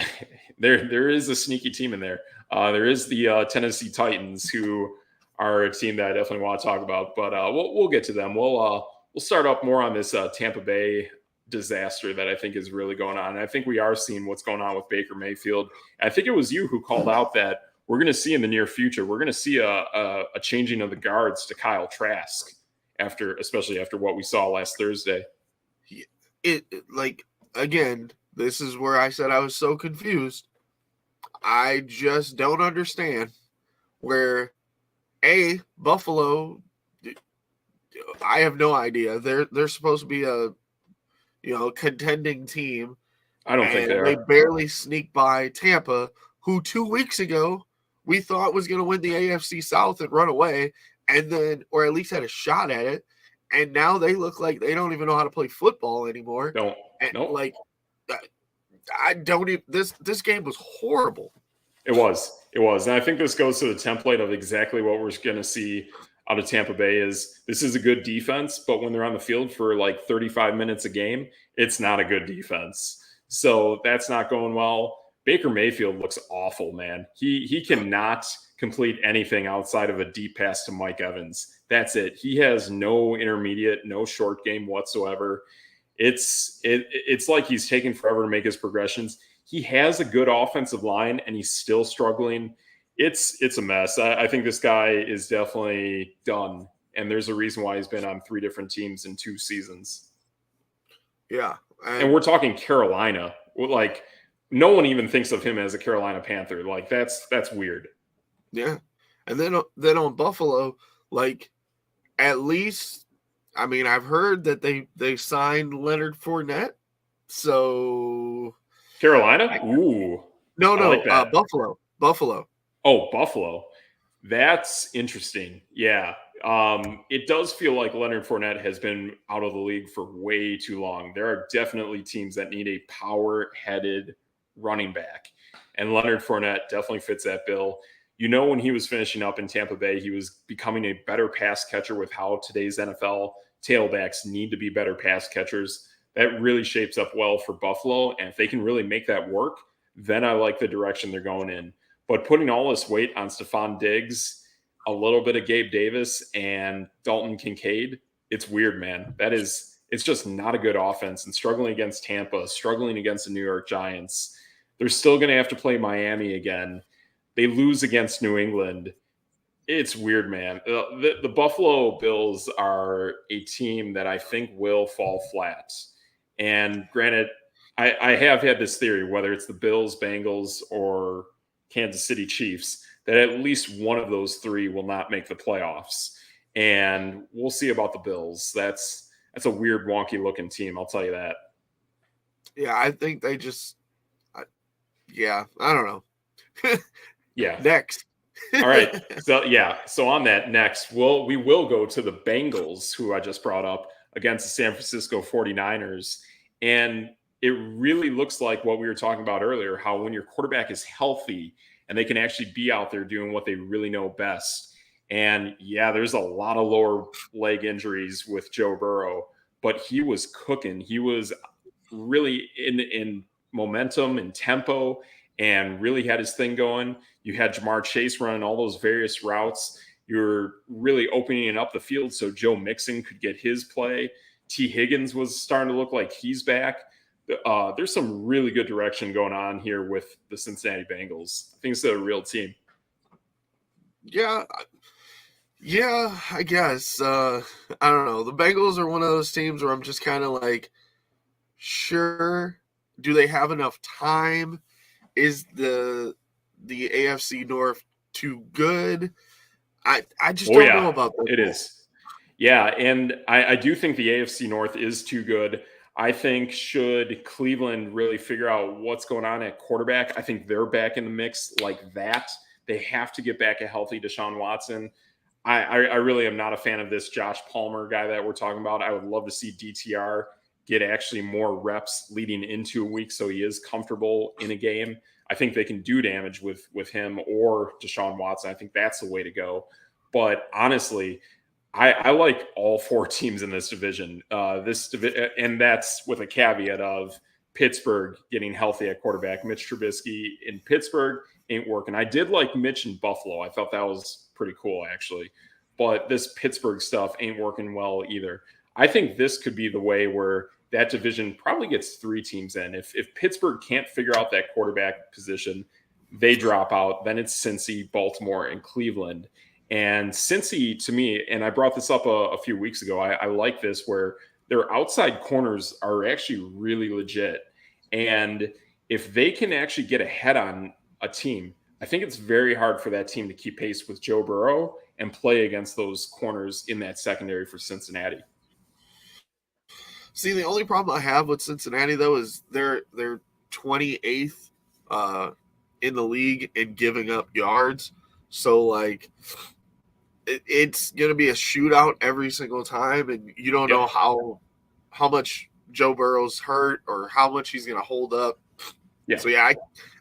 Speaker 1: there is a sneaky team in there. There is the Tennessee Titans, who are a team that I definitely want to talk about, but we'll get to them. We'll start up more on this Tampa Bay disaster that I think is really going on. And I think we are seeing what's going on with Baker Mayfield. And I think it was you who called out that we're going to see in the near future, we're going to see a changing of the guards to Kyle Trask especially after what we saw last Thursday.
Speaker 2: Again, this is where I said I was so confused. I just don't understand where Buffalo, I have no idea. They're supposed to be a contending team.
Speaker 1: I don't think
Speaker 2: they barely sneak by Tampa, who 2 weeks ago we thought was going to win the AFC South and run away, or at least had a shot at it. And now they look like they don't even know how to play football anymore.
Speaker 1: Nope.
Speaker 2: I don't even. This game was horrible.
Speaker 1: It was, and I think this goes to the template of exactly what we're going to see out of Tampa Bay. This is a good defense, but when they're on the field for like 35 minutes a game, it's not a good defense. So that's not going well. Baker Mayfield looks awful, man. He cannot complete anything outside of a deep pass to Mike Evans. That's it. He has no intermediate, no short game whatsoever. It's like he's taking forever to make his progressions. He has a good offensive line, and he's still struggling. It's a mess. I think this guy is definitely done, and there's a reason why he's been on 3 different teams in 2 seasons.
Speaker 2: Yeah.
Speaker 1: And we're talking Carolina. Like, no one even thinks of him as a Carolina Panther. Like, that's weird.
Speaker 2: Yeah. And then on Buffalo, like, at least, I mean, I've heard that they signed Leonard Fournette. So
Speaker 1: Carolina? Ooh.
Speaker 2: No, like Buffalo.
Speaker 1: Oh, Buffalo. That's interesting. Yeah. It does feel like Leonard Fournette has been out of the league for way too long. There are definitely teams that need a power-headed running back, and Leonard Fournette definitely fits that bill. When he was finishing up in Tampa Bay, he was becoming a better pass catcher with how today's NFL tailbacks need to be better pass catchers. That really shapes up well for Buffalo, and if they can really make that work, then I like the direction they're going in. But putting all this weight on Stephon Diggs, a little bit of Gabe Davis, and Dalton Kincaid, it's weird, man. It's just not a good offense. And struggling against Tampa, struggling against the New York Giants, they're still going to have to play Miami again. They lose against New England. It's weird, man. The Buffalo Bills are a team that I think will fall flat. And granted, I have had this theory, whether it's the Bills, Bengals, or Kansas City Chiefs, that at least one of those 3 will not make the playoffs. And we'll see about the Bills. That's a weird, wonky looking team. I'll tell you that.
Speaker 2: Yeah, I think they just, I don't know.
Speaker 1: Yeah.
Speaker 2: Next.
Speaker 1: All right. So on that next, we will go to the Bengals, who I just brought up, against the San Francisco 49ers. And it really looks like what we were talking about earlier, how when your quarterback is healthy and they can actually be out there doing what they really know best. And yeah, there's a lot of lower leg injuries with Joe Burrow, but he was cooking. He was really in momentum and tempo and really had his thing going. You had Jamar Chase running all those various routes. You're really opening up the field so Joe Mixon could get his play. T. Higgins was starting to look like he's back. There's some really good direction going on here with the Cincinnati Bengals. I think it's a real team.
Speaker 2: Yeah, I guess. I don't know. The Bengals are one of those teams where I'm just kind of like, sure, do they have enough time? Is the AFC North too good? I just don't know about that.
Speaker 1: It is. Yeah, and I do think the AFC North is too good. I think should Cleveland really figure out what's going on at quarterback, I think they're back in the mix like that. They have to get back a healthy Deshaun Watson. I really am not a fan of this Josh Palmer guy that we're talking about. I would love to see DTR get actually more reps leading into a week so he is comfortable in a game. I think they can do damage with him or Deshaun Watson. I think that's the way to go. But honestly, I like all four teams in this division. And that's with a caveat of Pittsburgh getting healthy at quarterback. Mitch Trubisky in Pittsburgh ain't working. I did like Mitch in Buffalo. I thought that was pretty cool, actually. But this Pittsburgh stuff ain't working well either. I think this could be the way where that division probably gets three teams in. If Pittsburgh can't figure out that quarterback position, they drop out. Then it's Cincy, Baltimore, and Cleveland. And Cincy, to me, and I brought this up a few weeks ago, I like this where their outside corners are actually really legit. And if they can actually get ahead on a team, I think it's very hard for that team to keep pace with Joe Burrow and play against those corners in that secondary for Cincinnati.
Speaker 2: See, the only problem I have with Cincinnati, though, is they're 28th in the league in giving up yards. So, like, it's going to be a shootout every single time, and you don't know how much Joe Burrow's hurt or how much he's going to hold up.
Speaker 1: Yeah.
Speaker 2: So, yeah,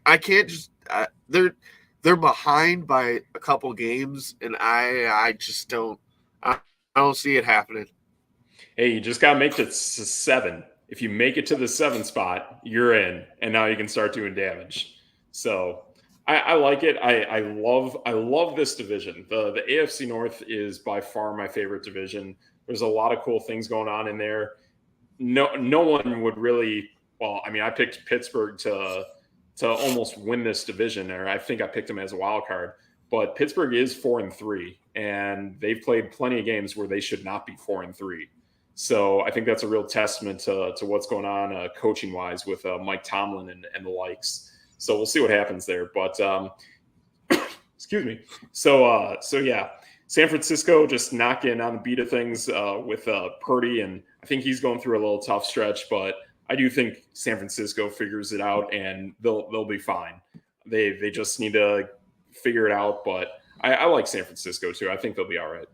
Speaker 2: I can't just they're behind by a couple games, and I just don't see it happening.
Speaker 1: Hey, you just got to make it to 7. If you make it to the 7 spot, you're in, and now you can start doing damage. So I like it. I love this division. The AFC North is by far my favorite division. There's a lot of cool things going on in there. No one would really. Well, I mean, I picked Pittsburgh to almost win this division, or I think I picked them as a wild card. But Pittsburgh is 4-3, and they've played plenty of games where they should not be 4-3. So I think that's a real testament to what's going on coaching wise with Mike Tomlin and the likes. So we'll see what happens there. But excuse me. So yeah, San Francisco just knocking on the beat of things with Purdy, and I think he's going through a little tough stretch. But I do think San Francisco figures it out, and they'll be fine. They just need to figure it out. But I like San Francisco too. I think they'll be all right.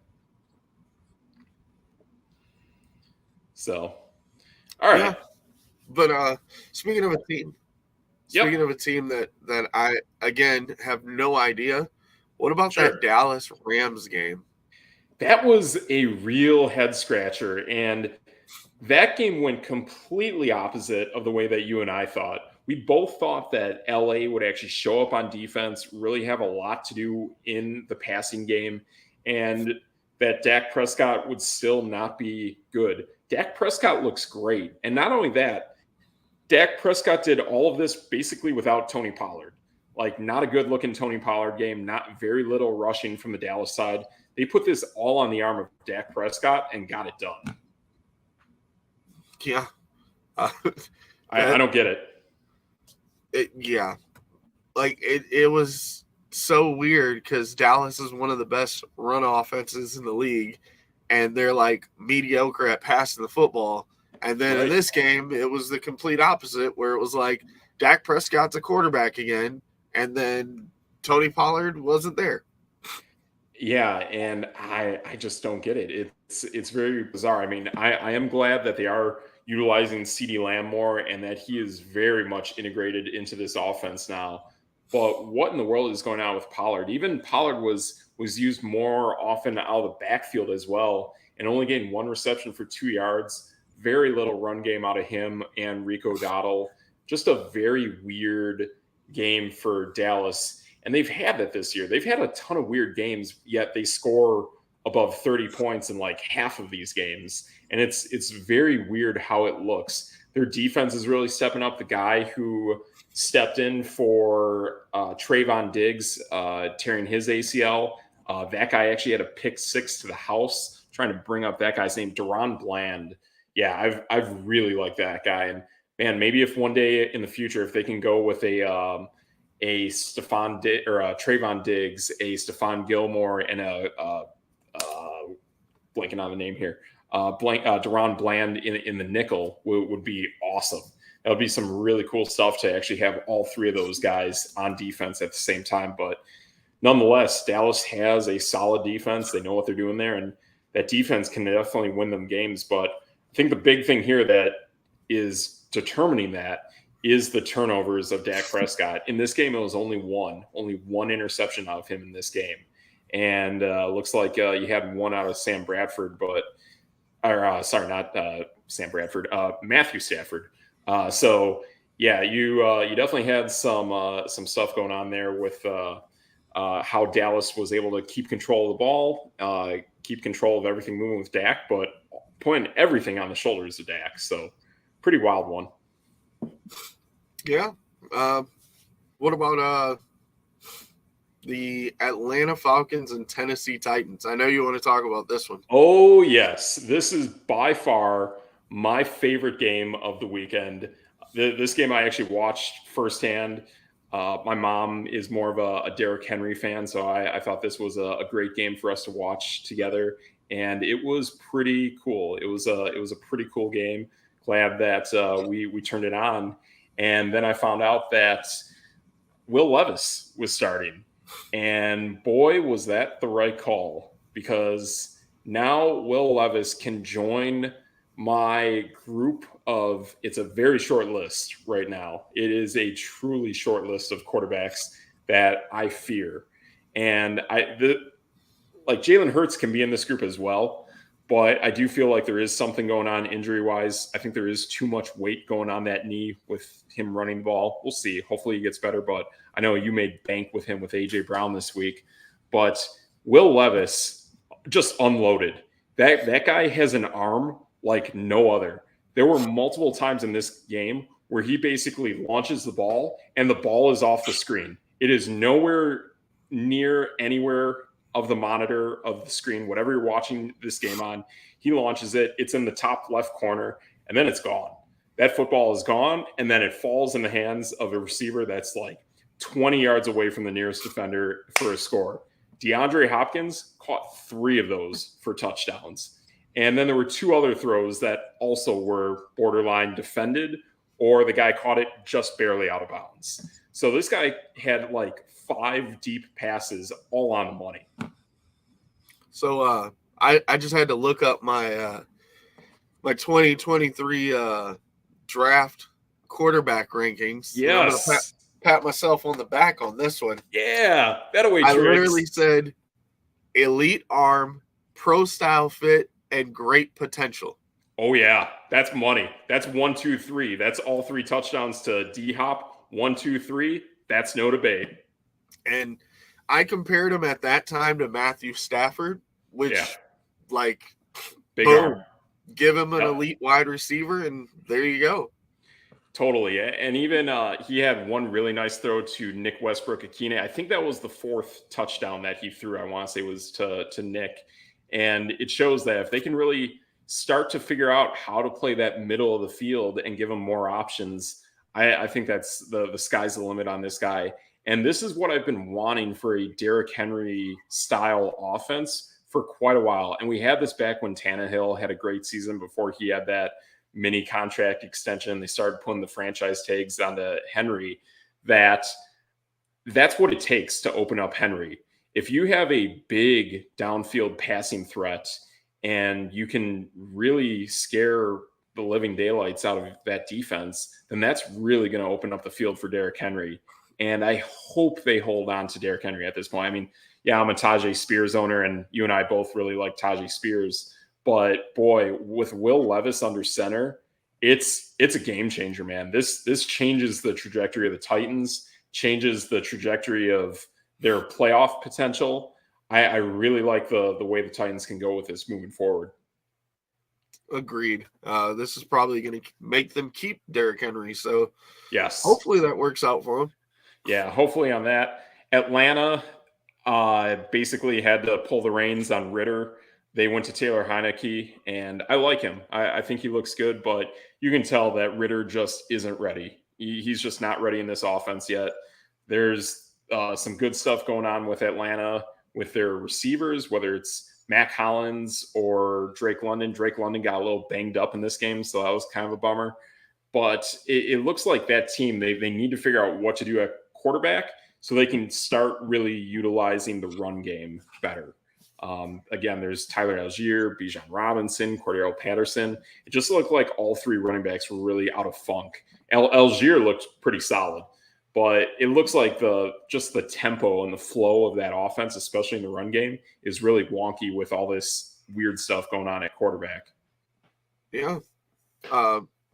Speaker 1: So, all right.
Speaker 2: Yeah. But speaking of a team that I again have no idea, what about that Dallas Rams game?
Speaker 1: That was a real head scratcher, and that game went completely opposite of the way that you and I thought. We both thought that LA would actually show up on defense, really have a lot to do in the passing game, and that Dak Prescott would still not be good. Dak Prescott looks great. And not only that, Dak Prescott did all of this basically without Tony Pollard. Like, not a good looking Tony Pollard game, not very little rushing from the Dallas side. They put this all on the arm of Dak Prescott and got it done.
Speaker 2: Yeah.
Speaker 1: I don't get it.
Speaker 2: Yeah. Like, it was so weird because Dallas is one of the best run offenses in the league, and they're like mediocre at passing the football. And then in this game, it was the complete opposite, where it was like Dak Prescott's a quarterback again, and then Tony Pollard wasn't there.
Speaker 1: Yeah, and I just don't get it. It's very bizarre. I mean, I am glad that they are utilizing CeeDee Lamb more and that he is very much integrated into this offense now. But what in the world is going on with Pollard? Even Pollard was used more often out of the backfield as well, and only getting 1 reception for 2 yards. Very little run game out of him and Rico Dowdle. Just a very weird game for Dallas. And they've had that this year. They've had a ton of weird games, yet they score above 30 points in like half of these games. And it's very weird how it looks. Their defense is really stepping up. The guy who stepped in for Trayvon Diggs, tearing his ACL. That guy actually had a pick 6 to the house. I'm trying to bring up that guy's name, Deron Bland. Yeah, I've really liked that guy. And man, maybe if one day in the future, if they can go with a Trayvon Diggs, a Stephon Gilmore, and blanking on the name here, Deron Bland in the nickel would be awesome. That would be some really cool stuff to actually have all three of those guys on defense at the same time. But nonetheless, Dallas has a solid defense. They know what they're doing there, and that defense can definitely win them games. But I think the big thing here that is determining that is the turnovers of Dak Prescott. In this game, it was only one interception out of him in this game. And looks like you had one out of Sam Bradford, sorry, not Sam Bradford, Matthew Stafford. So yeah, you definitely had some stuff going on there with how Dallas was able to keep control of the ball, keep control of everything moving with Dak, but putting everything on the shoulders of Dak. So pretty wild one.
Speaker 2: Yeah. What about the Atlanta Falcons and Tennessee Titans? I know you want to talk about this one.
Speaker 1: Oh, yes. This is by far my favorite game of the weekend. This game I actually watched firsthand. My mom is more of a Derrick Henry fan, so I thought this was a great game for us to watch together, and it was pretty cool. It was a pretty cool game. Glad that we turned it on, and then I found out that Will Levis was starting, and boy, was that the right call, because now Will Levis can join my group of, it's a very short list right now. It is a truly short list of quarterbacks that I fear. And like Jalen Hurts can be in this group as well, but I do feel like there is something going on injury wise. I think there is too much weight going on that knee with him running the ball. We'll see. Hopefully he gets better, but I know you made bank with him with AJ Brown this week. But Will Levis just unloaded. That guy has an arm like no other. There were multiple times in this game where he basically launches the ball and the ball is off the screen. It is nowhere near anywhere of the monitor of the screen, whatever you're watching this game on. He launches it. It's in the top left corner, and then it's gone. That football is gone, and then it falls in the hands of a receiver that's like 20 yards away from the nearest defender for a score. DeAndre Hopkins caught 3 of those for touchdowns. And then there were 2 other throws that also were borderline defended, or the guy caught it just barely out of bounds. So this guy had like 5 deep passes all on the money.
Speaker 2: So I just had to look up my my 2023 draft quarterback rankings.
Speaker 1: Yes.
Speaker 2: I'm gonna pat myself on the back on this one.
Speaker 1: Yeah, that way.
Speaker 2: I literally said elite arm, pro style fit, and great potential.
Speaker 1: Oh yeah, that's money. That's 1, 2, 3. That's all 3 touchdowns to D Hop. 1, 2, 3. That's no debate.
Speaker 2: And I compared him at that time to Matthew Stafford, which like
Speaker 1: big
Speaker 2: boom,
Speaker 1: arm.
Speaker 2: Give him an elite wide receiver, and there you go.
Speaker 1: Totally. And even he had one really nice throw to Nick Westbrook-Akine. I think that was the 4th touchdown that he threw. I want to say was to Nick. And it shows that if they can really start to figure out how to play that middle of the field and give him more options, I think that's the sky's the limit on this guy. And this is what I've been wanting for a Derrick Henry style offense for quite a while. And we had this back when Tannehill had a great season before he had that mini contract extension. They started putting the franchise tags onto Henry. That's what it takes to open up Henry. If you have a big downfield passing threat and you can really scare the living daylights out of that defense, then that's really going to open up the field for Derrick Henry. And I hope they hold on to Derrick Henry at this point. I mean, yeah, I'm a Tajay Spears owner, and you and I both really like Tajay Spears. But boy, with Will Levis under center, it's a game changer, man. This changes the trajectory of the Titans, changes the trajectory of their playoff potential. I really like the way the Titans can go with this moving forward.
Speaker 2: Agreed. This is probably going to make them keep Derrick Henry. So
Speaker 1: yes,
Speaker 2: hopefully that works out for them.
Speaker 1: Yeah, hopefully on that. Atlanta basically had to pull the reins on Ritter. They went to Taylor Heineke, and I like him. I think he looks good, but you can tell that Ritter just isn't ready. He's just not ready in this offense yet. There's some good stuff going on with Atlanta with their receivers, whether it's Mac Hollins or Drake London. Drake London got a little banged up in this game, so that was kind of a bummer. But it looks like that team, they need to figure out what to do at quarterback so they can start really utilizing the run game better. Again, there's Tyler Algier, Bijan Robinson, Cordero Patterson. It just looked like all three running backs were really out of funk. Algier looked pretty solid, but it looks like just the tempo and the flow of that offense, especially in the run game, is really wonky with all this weird stuff going on at quarterback.
Speaker 2: Yeah.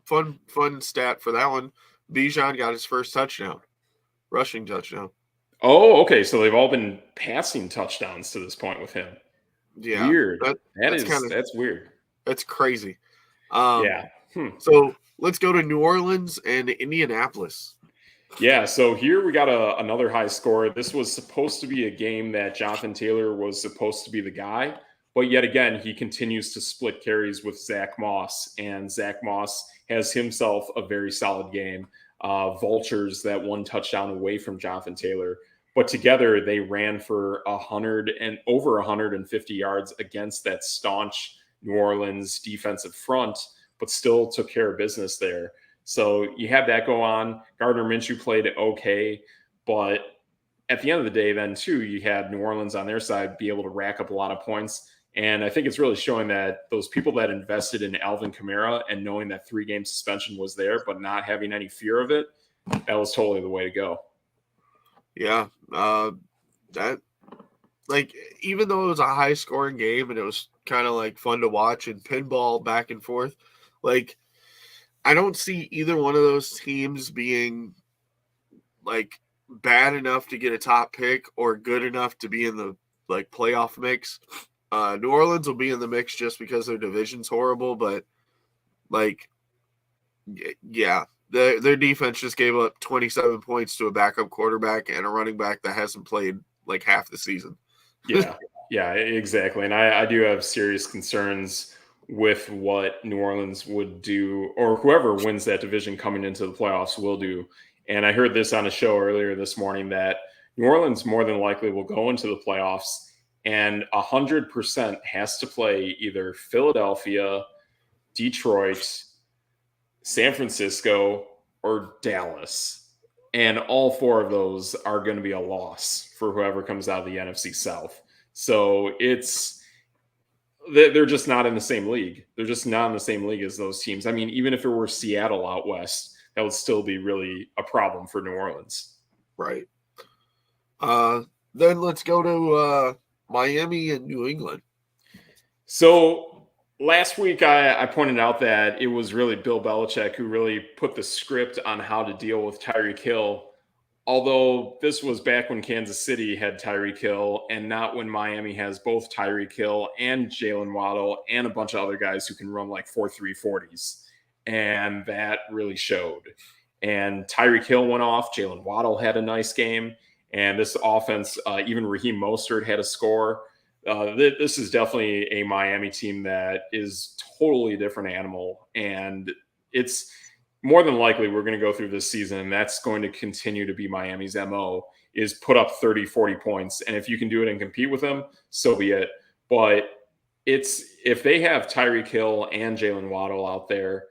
Speaker 2: Fun stat for that one. Bijan got his first touchdown, rushing touchdown.
Speaker 1: Oh, okay. So they've all been passing touchdowns to this point with him.
Speaker 2: Yeah.
Speaker 1: Weird. That's weird.
Speaker 2: That's crazy.
Speaker 1: Yeah.
Speaker 2: So let's go to New Orleans and Indianapolis.
Speaker 1: Yeah, so here we got another high score. This was supposed to be a game that Jonathan Taylor was supposed to be the guy, but yet again, he continues to split carries with Zach Moss, and Zach Moss has himself a very solid game. Vultures that one touchdown away from Jonathan Taylor, but together they ran for 100 and over 150 yards against that staunch New Orleans defensive front, but still took care of business there. So you have that go on. Gardner Minshew played okay, but at the end of the day, then too, you had New Orleans on their side be able to rack up a lot of points. And I think it's really showing that those people that invested in Alvin Kamara and knowing that 3-game suspension was there, but not having any fear of it, that was totally the way to go.
Speaker 2: Yeah. That, like, even though it was a high scoring game and it was kind of like fun to watch and pinball back and forth, like, I don't see either one of those teams being like bad enough to get a top pick or good enough to be in the like playoff mix. New Orleans will be in the mix just because their division's horrible, but like, yeah, their defense just gave up 27 points to a backup quarterback and a running back that hasn't played like half the season.
Speaker 1: Yeah, exactly. And I do have serious concerns with what New Orleans would do, or whoever wins that division coming into the playoffs will do. And I heard this on a show earlier this morning that New Orleans more than likely will go into the playoffs and 100% has to play either Philadelphia, Detroit, San Francisco, or Dallas. And all four of those are going to be a loss for whoever comes out of the NFC South. So they're just not in the same league. They're just not in the same league as those teams. I mean, even if it were Seattle out west, that would still be really a problem for New Orleans.
Speaker 2: Right. Then let's go to Miami and New England.
Speaker 1: So last week I pointed out that it was really Bill Belichick who really put the script on how to deal with Tyreek Hill. Although this was back when Kansas City had Tyreek Hill and not when Miami has both Tyreek Hill and Jalen Waddle and a bunch of other guys who can run like 4.3 40s. And that really showed. And Tyreek Hill went off. Jalen Waddle had a nice game. And this offense, even Raheem Mostert had a score. This is definitely a Miami team that is totally different animal. And it's more than likely we're going to go through this season, and that's going to continue to be Miami's MO, is put up 30, 40 points. And if you can do it and compete with them, so be it. But if they have Tyreek Hill and Jalen Waddle out there,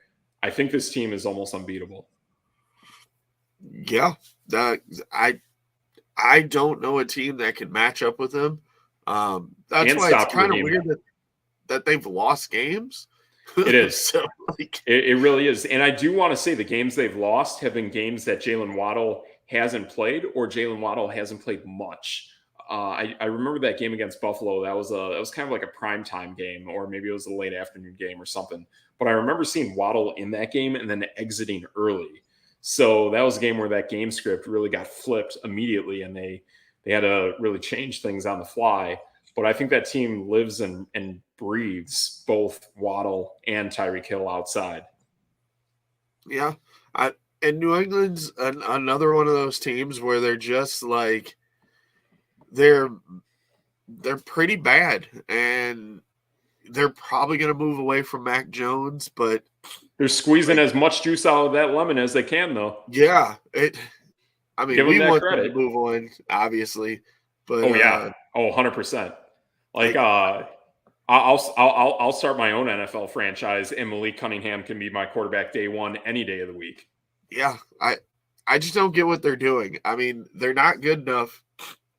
Speaker 1: I think this team is almost unbeatable.
Speaker 2: Yeah, I don't know a team that can match up with them. That's why it's kind of weird that they've lost games.
Speaker 1: It is.
Speaker 2: So,
Speaker 1: it really is. And I do want to say the games they've lost have been games that Jalen Waddle hasn't played or Jalen Waddle hasn't played much. I remember that game against Buffalo. That was kind of like a primetime game, or maybe it was a late afternoon game or something. But I remember seeing Waddle in that game and then exiting early. So that was a game where that game script really got flipped immediately, and they had to really change things on the fly. But I think that team lives and breathes both Waddle and Tyreek Hill outside.
Speaker 2: Yeah. And New England's another one of those teams where they're just like, they're pretty bad. And they're probably going to move away from Mac Jones, but
Speaker 1: they're squeezing as much juice out of that lemon as they can, though.
Speaker 2: Yeah. We want them to move on, obviously. But,
Speaker 1: 100%. I'll start my own NFL franchise, and Malik Cunningham can be my quarterback day one any day of the week.
Speaker 2: Yeah, I just don't get what they're doing. I mean, they're not good enough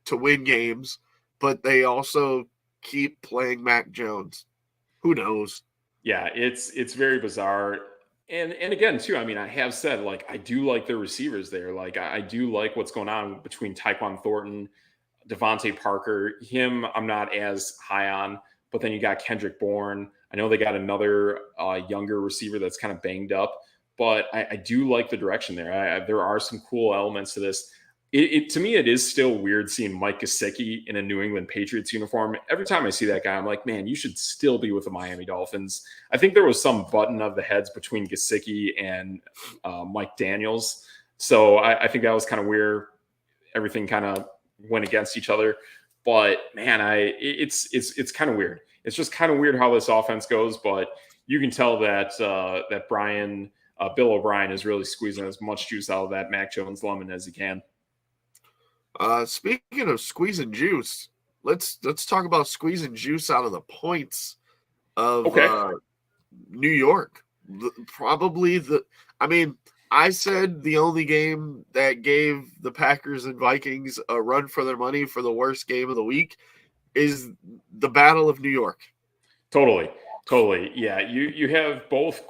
Speaker 2: to win games, but they also keep playing Mac Jones. Who knows?
Speaker 1: Yeah, it's very bizarre. And again, too, I mean, I have said, like, I do like the receivers there. Like, I do like what's going on between Tyquan Thornton, Devontae Parker. Him, I'm not as high on, but then you got Kendrick Bourne. I know they got another younger receiver that's kind of banged up, but I do like the direction there. There are some cool elements to this. To me, it is still weird seeing Mike Gesicki in a New England Patriots uniform. Every time I see that guy, I'm like, man, you should still be with the Miami Dolphins. I think there was some button of the heads between Gesicki and Mike Daniels, so I think that was kind of weird. Everything kind of went against each other, but man, it's kind of weird. It's just kind of weird how this offense goes, but you can tell that Bill O'Brien is really squeezing as much juice out of that Mac Jones lemon as he can.
Speaker 2: Speaking of squeezing juice, let's talk about squeezing juice out of the points of New York. I said the only game that gave the Packers and Vikings a run for their money for the worst game of the week is the Battle of New York.
Speaker 1: Totally. Yeah, you have both.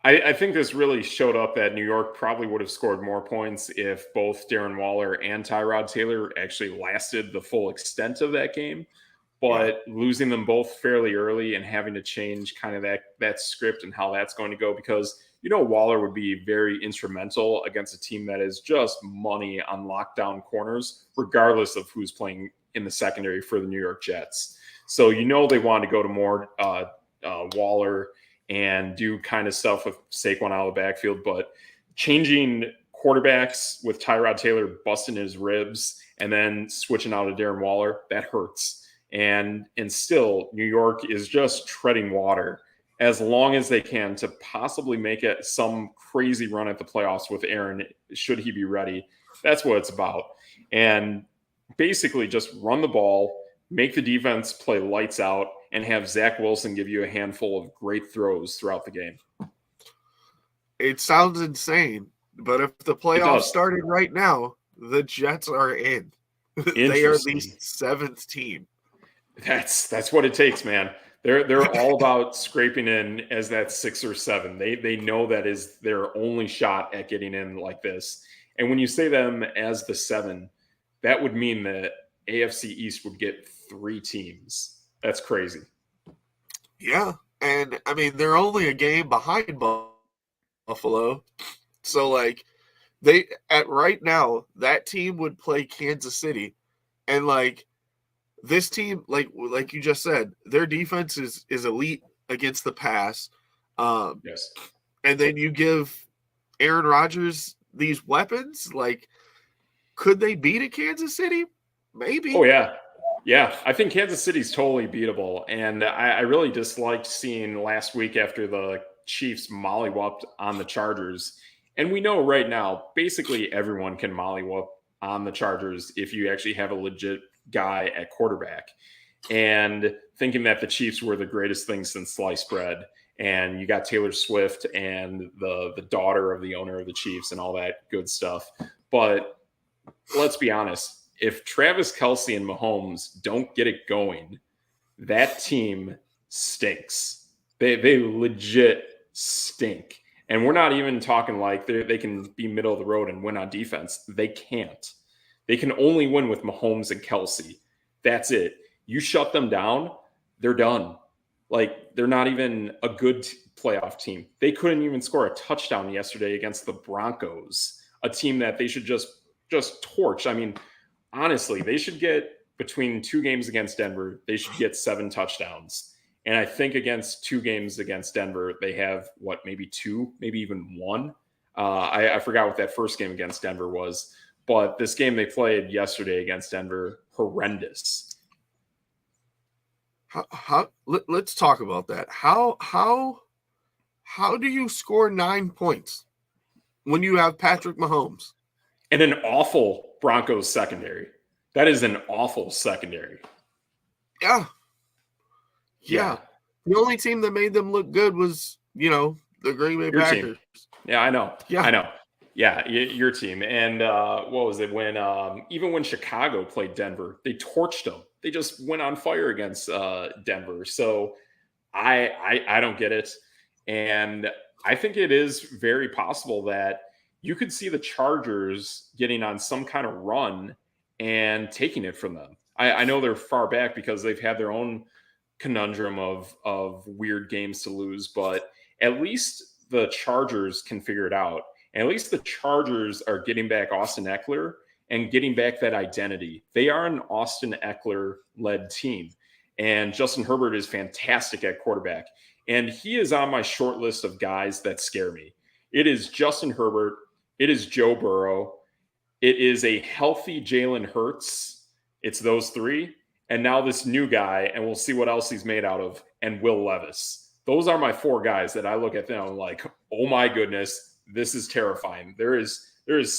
Speaker 1: I think this really showed up that New York probably would have scored more points if both Darren Waller and Tyrod Taylor actually lasted the full extent of that game. But losing them both fairly early and having to change kind of that script and how that's going to go, because Waller would be very instrumental against a team that is just money on lockdown corners, regardless of who's playing in the secondary for the New York Jets. So they want to go to more Waller and do kind of stuff with Saquon out of the backfield, but changing quarterbacks with Tyrod Taylor busting his ribs and then switching out to Darren Waller, that hurts. And still, New York is just treading water as long as they can to possibly make it some crazy run at the playoffs with Aaron, should he be ready. That's what it's about. And basically just run the ball, make the defense play lights out, and have Zach Wilson give you a handful of great throws throughout the game.
Speaker 2: It sounds insane, but if the playoffs started right now, the Jets are in. They are the 7th team.
Speaker 1: That's what it takes, man. They're all about scraping in as that 6 or 7. They know that is their only shot at getting in like this. And when you say them as the 7, that would mean that AFC East would get 3 teams. That's crazy.
Speaker 2: Yeah, and I mean they're only a game behind Buffalo, so right now that team would play Kansas City, and this team, like you just said, their defense is elite against the pass.
Speaker 1: Yes,
Speaker 2: and then you give Aaron Rodgers these weapons. Could they beat a Kansas City? Maybe.
Speaker 1: Oh yeah. Yeah, I think Kansas City's totally beatable. And I really disliked seeing last week after the Chiefs mollywhopped on the Chargers. And we know right now, basically everyone can mollywhop on the Chargers if you actually have a legit guy at quarterback. And thinking that the Chiefs were the greatest thing since sliced bread. And you got Taylor Swift and the daughter of the owner of the Chiefs and all that good stuff. But let's be honest. If Travis Kelce and Mahomes don't get it going, that team stinks. They legit stink. And we're not even talking like they can be middle of the road and win on defense. They can't. They can only win with Mahomes and Kelce. That's it. You shut them down, they're done. They're not even a good playoff team. They couldn't even score a touchdown yesterday against the Broncos, a team that they should just torch. I mean, honestly, they should get between 2 games against Denver, they should get 7 touchdowns. And I think against 2 games against Denver, they have maybe 2, maybe even 1. I forgot what that first game against Denver was, but this game they played yesterday against Denver, horrendous.
Speaker 2: Let's talk about that. How do you score 9 points when you have Patrick Mahomes
Speaker 1: and an awful Broncos secondary? That is an awful secondary.
Speaker 2: Yeah.
Speaker 1: Yeah,
Speaker 2: Yeah. The only team that made them look good was, the Green Bay
Speaker 1: your team.
Speaker 2: Packers.
Speaker 1: Yeah, I know.
Speaker 2: Yeah.
Speaker 1: I know. Yeah, your team. And what was it when even when Chicago played Denver, they torched them. They just went on fire against Denver. So I don't get it. And I think it is very possible that you could see the Chargers getting on some kind of run and taking it from them. I know they're far back because they've had their own conundrum of weird games to lose, but at least the Chargers can figure it out. And at least the Chargers are getting back Austin Eckler and getting back that identity. They are an Austin Eckler led team. And Justin Herbert is fantastic at quarterback. And he is on my short list of guys that scare me. It is Justin Herbert. It is Joe Burrow. It is a healthy Jalen Hurts. It's those three. And now this new guy, and we'll see what else he's made out of, and Will Levis. Those are my four guys that I look at them like, oh my goodness, this is terrifying. There is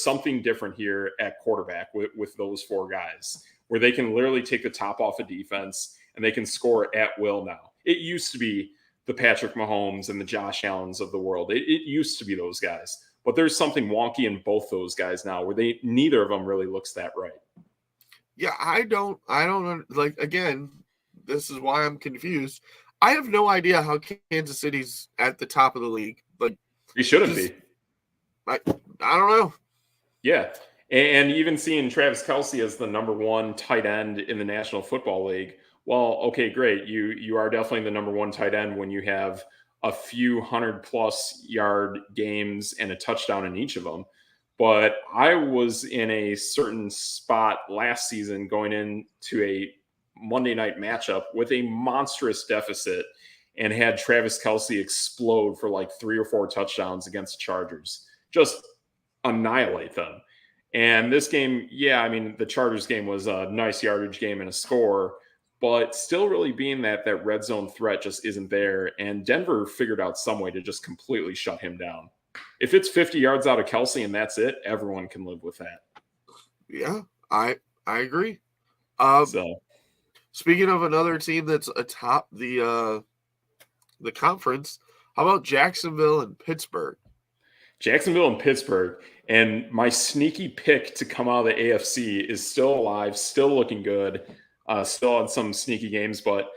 Speaker 1: something different here at quarterback with those four guys where they can literally take the top off of defense and they can score at will now. It used to be the Patrick Mahomes and the Josh Allens of the world. It used to be those guys. But there's something wonky in both those guys now where neither of them really looks that right.
Speaker 2: Yeah, I don't like, again, this is why I'm confused. I have no idea how Kansas City's at the top of the league. Like,
Speaker 1: he shouldn't be.
Speaker 2: I don't know.
Speaker 1: Yeah. And even seeing Travis Kelce as the number one tight end in the National Football League, well, okay, great. You are definitely the number one tight end when you have a few 100+ yard games and a touchdown in each of them. But I was in a certain spot last season going into a Monday night matchup with a monstrous deficit and had Travis Kelce explode for like 3 or 4 touchdowns against the Chargers. Just annihilate them. And this game, yeah, I mean, the Chargers game was a nice yardage game and a score, but still really being that red zone threat just isn't there. And Denver figured out some way to just completely shut him down. If it's 50 yards out of Kelce and that's it, everyone can live with that.
Speaker 2: Yeah, I agree.
Speaker 1: So
Speaker 2: speaking of another team that's atop the conference, how about Jacksonville and Pittsburgh?
Speaker 1: Jacksonville and Pittsburgh. And my sneaky pick to come out of the AFC is still alive, still looking good, still on some sneaky games. But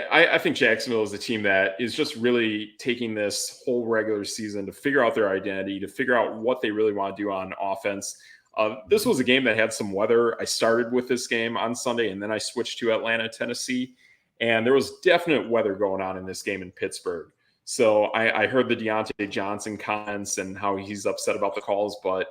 Speaker 1: I think Jacksonville is a team that is just really taking this whole regular season to figure out their identity, to figure out what they really want to do on offense. This was a game that had some weather. I started with this game on Sunday, and then I switched to Atlanta, Tennessee. And there was definite weather going on in this game in Pittsburgh. So I heard the Deontay Johnson comments and how he's upset about the calls, but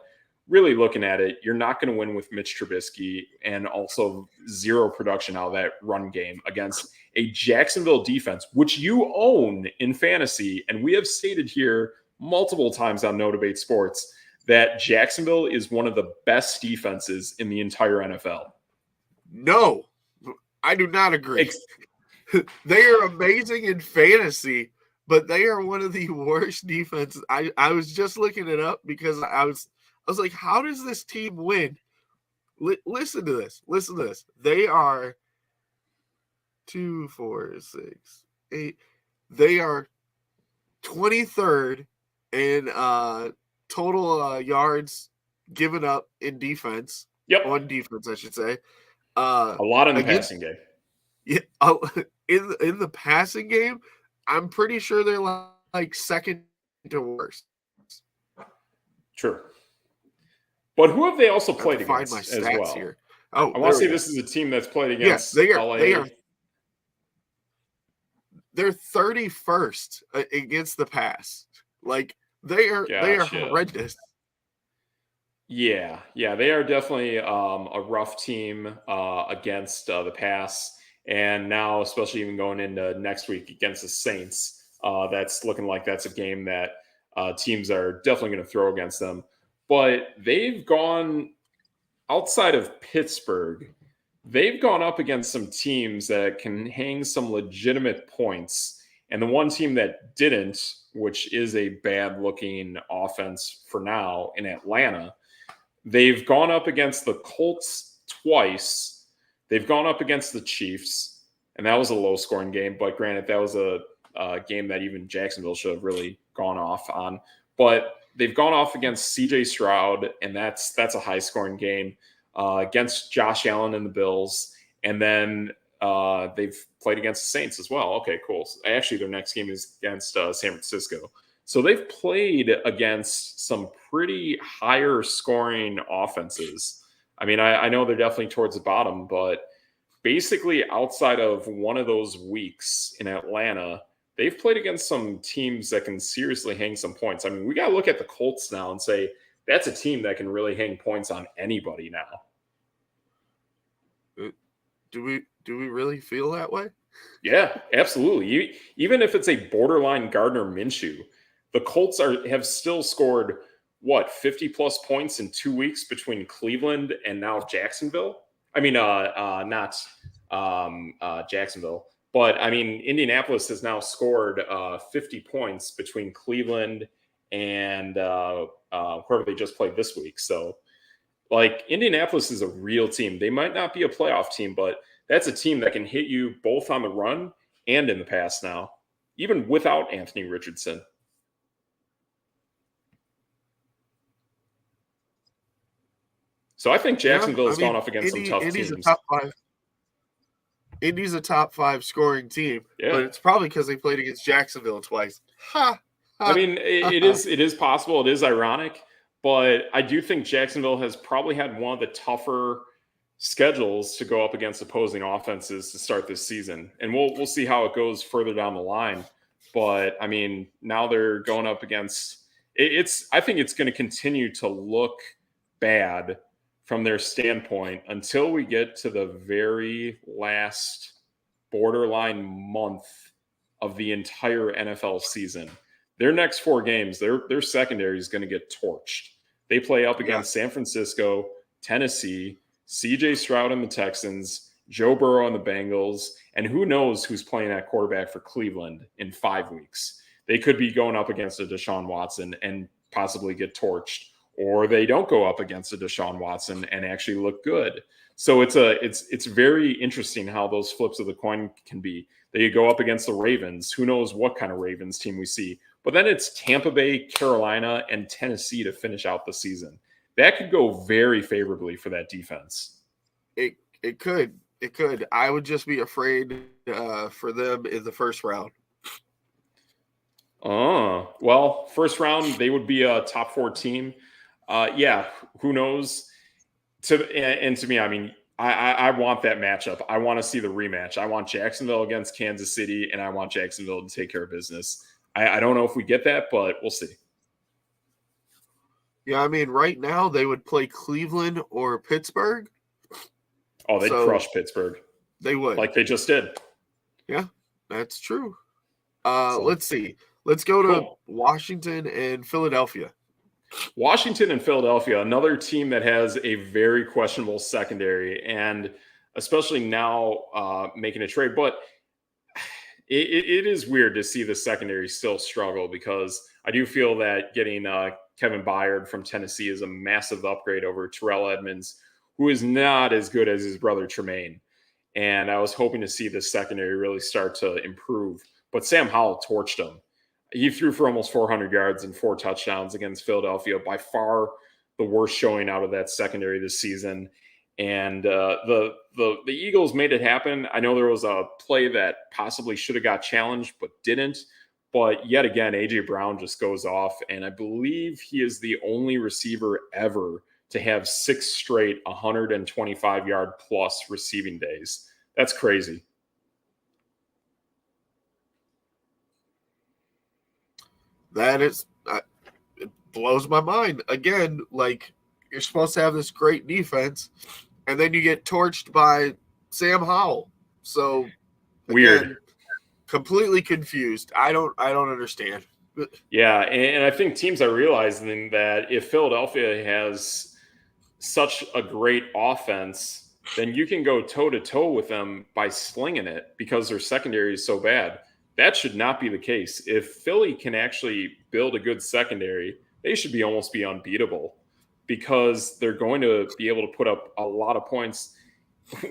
Speaker 1: really looking at it, you're not going to win with Mitch Trubisky and also zero production out of that run game against a Jacksonville defense, which you own in fantasy. And we have stated here multiple times on No Debate Sports that Jacksonville is one of the best defenses in the entire NFL.
Speaker 2: No, I do not agree. They are amazing in fantasy, but they are one of the worst defenses. I was just looking it up because I was like, how does this team win? Listen to this. Listen to this. They are 2, 4, 6, 8. They are 23rd in total yards given up in defense.
Speaker 1: Yep.
Speaker 2: On defense, I should say.
Speaker 1: A lot in the passing game.
Speaker 2: Yeah, in the passing game, I'm pretty sure they're like second to worst.
Speaker 1: True. But who have they also played against
Speaker 2: my
Speaker 1: as well?
Speaker 2: Here. Oh,
Speaker 1: I want to say this is a team that's played against LA.
Speaker 2: They're 31st against the pass. Like they are horrendous.
Speaker 1: Yeah, they are definitely a rough team against the pass. And now, especially even going into next week against the Saints, that's looking like that's a game that teams are definitely going to throw against them. But they've gone outside of Pittsburgh. They've gone up against some teams that can hang some legitimate points. And the one team that didn't, which is a bad-looking offense for now in Atlanta, they've gone up against the Colts twice. They've gone up against the Chiefs, and that was a low-scoring game. But granted, that was a game that even Jacksonville should have really gone off on. But they've gone off against C.J. Stroud, and that's a high-scoring game against Josh Allen and the Bills, and then they've played against the Saints as well. Okay, cool. Actually, their next game is against San Francisco. So they've played against some pretty higher scoring offenses. I mean, I know they're definitely towards the bottom, but basically outside of one of those weeks in Atlanta, they've played against some teams that can seriously hang some points. I mean, we got to look at the Colts now and say that's a team that can really hang points on anybody now.
Speaker 2: Do we really feel that way?
Speaker 1: Yeah, absolutely. Even if it's a borderline Gardner Minshew, the Colts have still scored, 50 plus points in 2 weeks between Cleveland and now Jacksonville? I mean, not Jacksonville, but I mean, Indianapolis has now scored 50 points between Cleveland and whoever they just played this week. So, like, Indianapolis is a real team. They might not be a playoff team, but that's a team that can hit you both on the run and in the pass now, even without Anthony Richardson. So I think Jacksonville has gone off against some tough teams.
Speaker 2: Indy's a top 5 scoring team,
Speaker 1: yeah.
Speaker 2: But it's probably because they played against Jacksonville twice.
Speaker 1: I mean, it is possible. It is ironic, but I do think Jacksonville has probably had one of the tougher schedules to go up against opposing offenses to start this season, and we'll see how it goes further down the line. But I mean, now they're going up against I think it's going to continue to look bad from their standpoint until we get to the very last borderline month of the entire NFL season. Their next 4 games, their secondary is going to get torched. They play up against San Francisco, Tennessee, C.J. Stroud and the Texans, Joe Burrow and the Bengals, and who knows who's playing at quarterback for Cleveland in 5 weeks. They could be going up against a Deshaun Watson and possibly get torched, or they don't go up against a Deshaun Watson and actually look good. So it's very interesting how those flips of the coin can be. They go up against the Ravens. Who knows what kind of Ravens team we see. But then it's Tampa Bay, Carolina, and Tennessee to finish out the season. That could go very favorably for that defense.
Speaker 2: It could. It could. I would just be afraid for them in the first round.
Speaker 1: Well, first round, they would be a top 4 team. Who knows? To me, I mean, I want that matchup. I want to see the rematch. I want Jacksonville against Kansas City, and I want Jacksonville to take care of business. I don't know if we get that, but we'll see.
Speaker 2: Yeah, I mean, right now they would play Cleveland or Pittsburgh.
Speaker 1: Oh, they'd crush Pittsburgh.
Speaker 2: They would.
Speaker 1: Like they just did.
Speaker 2: Yeah, that's true. Let's see. Let's go to Washington and Philadelphia.
Speaker 1: Washington and Philadelphia, another team that has a very questionable secondary, and especially now making a trade. But it is weird to see the secondary still struggle, because I do feel that getting Kevin Byard from Tennessee is a massive upgrade over Terrell Edmonds, who is not as good as his brother Tremaine. And I was hoping to see the secondary really start to improve. But Sam Howell torched him. He threw for almost 400 yards and 4 touchdowns against Philadelphia, by far the worst showing out of that secondary this season. And the Eagles made it happen. I know there was a play that possibly should have got challenged but didn't. But yet again, A.J. Brown just goes off, and I believe he is the only receiver ever to have 6 straight 125-yard plus receiving days. That's crazy.
Speaker 2: That is, it blows my mind. Again, like, you're supposed to have this great defense, and then you get torched by Sam Howell. So, again,
Speaker 1: weird.
Speaker 2: Completely confused. I don't understand.
Speaker 1: Yeah, and I think teams are realizing that if Philadelphia has such a great offense, then you can go toe-to-toe with them by slinging it, because their secondary is so bad. That should not be the case. If Philly can actually build a good secondary, they should almost be unbeatable, because they're going to be able to put up a lot of points.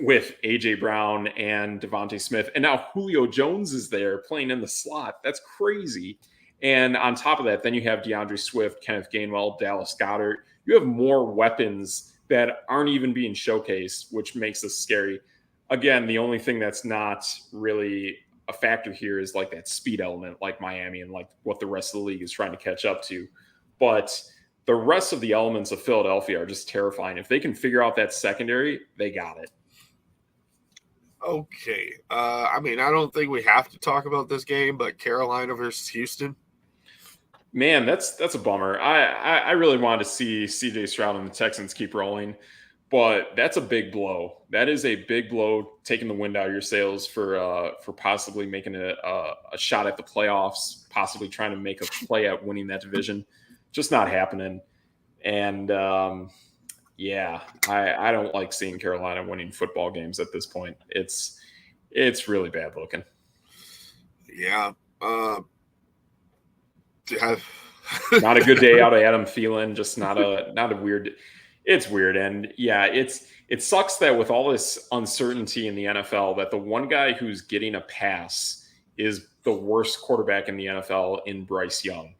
Speaker 1: with A.J. Brown and Devontae Smith. And now Julio Jones is there playing in the slot. That's crazy. And on top of that, then you have DeAndre Swift, Kenneth Gainwell, Dallas Goedert. You have more weapons that aren't even being showcased, which makes this scary. Again, the only thing that's not really a factor here is like that speed element, like Miami and like what the rest of the league is trying to catch up to. But the rest of the elements of Philadelphia are just terrifying. If they can figure out that secondary, they got it.
Speaker 2: Okay. I mean, I don't think we have to talk about this game, but Carolina versus Houston.
Speaker 1: Man, that's a bummer. I really wanted to see CJ Stroud and the Texans keep rolling, but that's a big blow. That is a big blow, taking the wind out of your sails for possibly making a shot at the playoffs, possibly trying to make a play at winning that division. Just not happening. And yeah, I don't like seeing Carolina winning football games at this point. It's really bad looking.
Speaker 2: Yeah.
Speaker 1: Not a good day out of Adam Thielen. Just not a weird. It's weird, and yeah, it sucks that with all this uncertainty in the NFL, that the one guy who's getting a pass is the worst quarterback in the NFL in Bryce Young.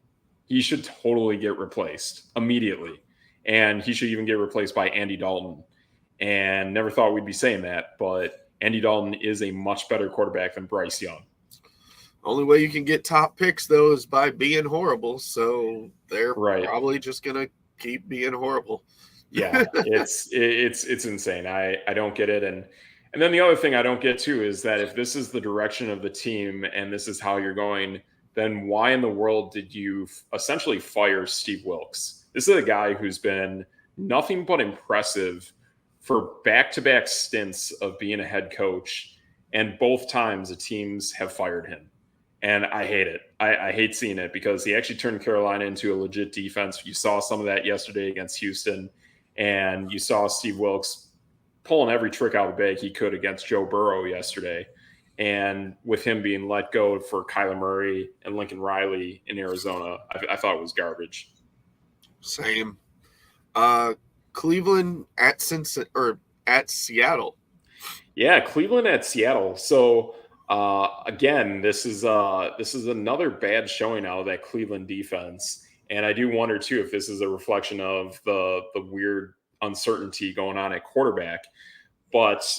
Speaker 1: He should totally get replaced immediately, and he should even get replaced by Andy Dalton. And never thought we'd be saying that, but Andy Dalton is a much better quarterback than Bryce Young.
Speaker 2: Only way you can get top picks, though, is by being horrible. So they're probably just going to keep being horrible.
Speaker 1: Yeah, it's insane. I don't get it. And then the other thing I don't get too is that if this is the direction of the team and this is how you're going, then why in the world did you essentially fire Steve Wilkes? This is a guy who's been nothing but impressive for back-to-back stints of being a head coach. And both times the teams have fired him. And I hate it. I hate seeing it because he actually turned Carolina into a legit defense. You saw some of that yesterday against Houston. And you saw Steve Wilkes pulling every trick out of the bag he could against Joe Burrow yesterday. And with him being let go for Kyler Murray and Lincoln Riley in Arizona, I thought it was garbage.
Speaker 2: Same. Cleveland at Seattle.
Speaker 1: Yeah, Cleveland at Seattle. So again, this is another bad showing out of that Cleveland defense. And I do wonder, too, if this is a reflection of the weird uncertainty going on at quarterback. But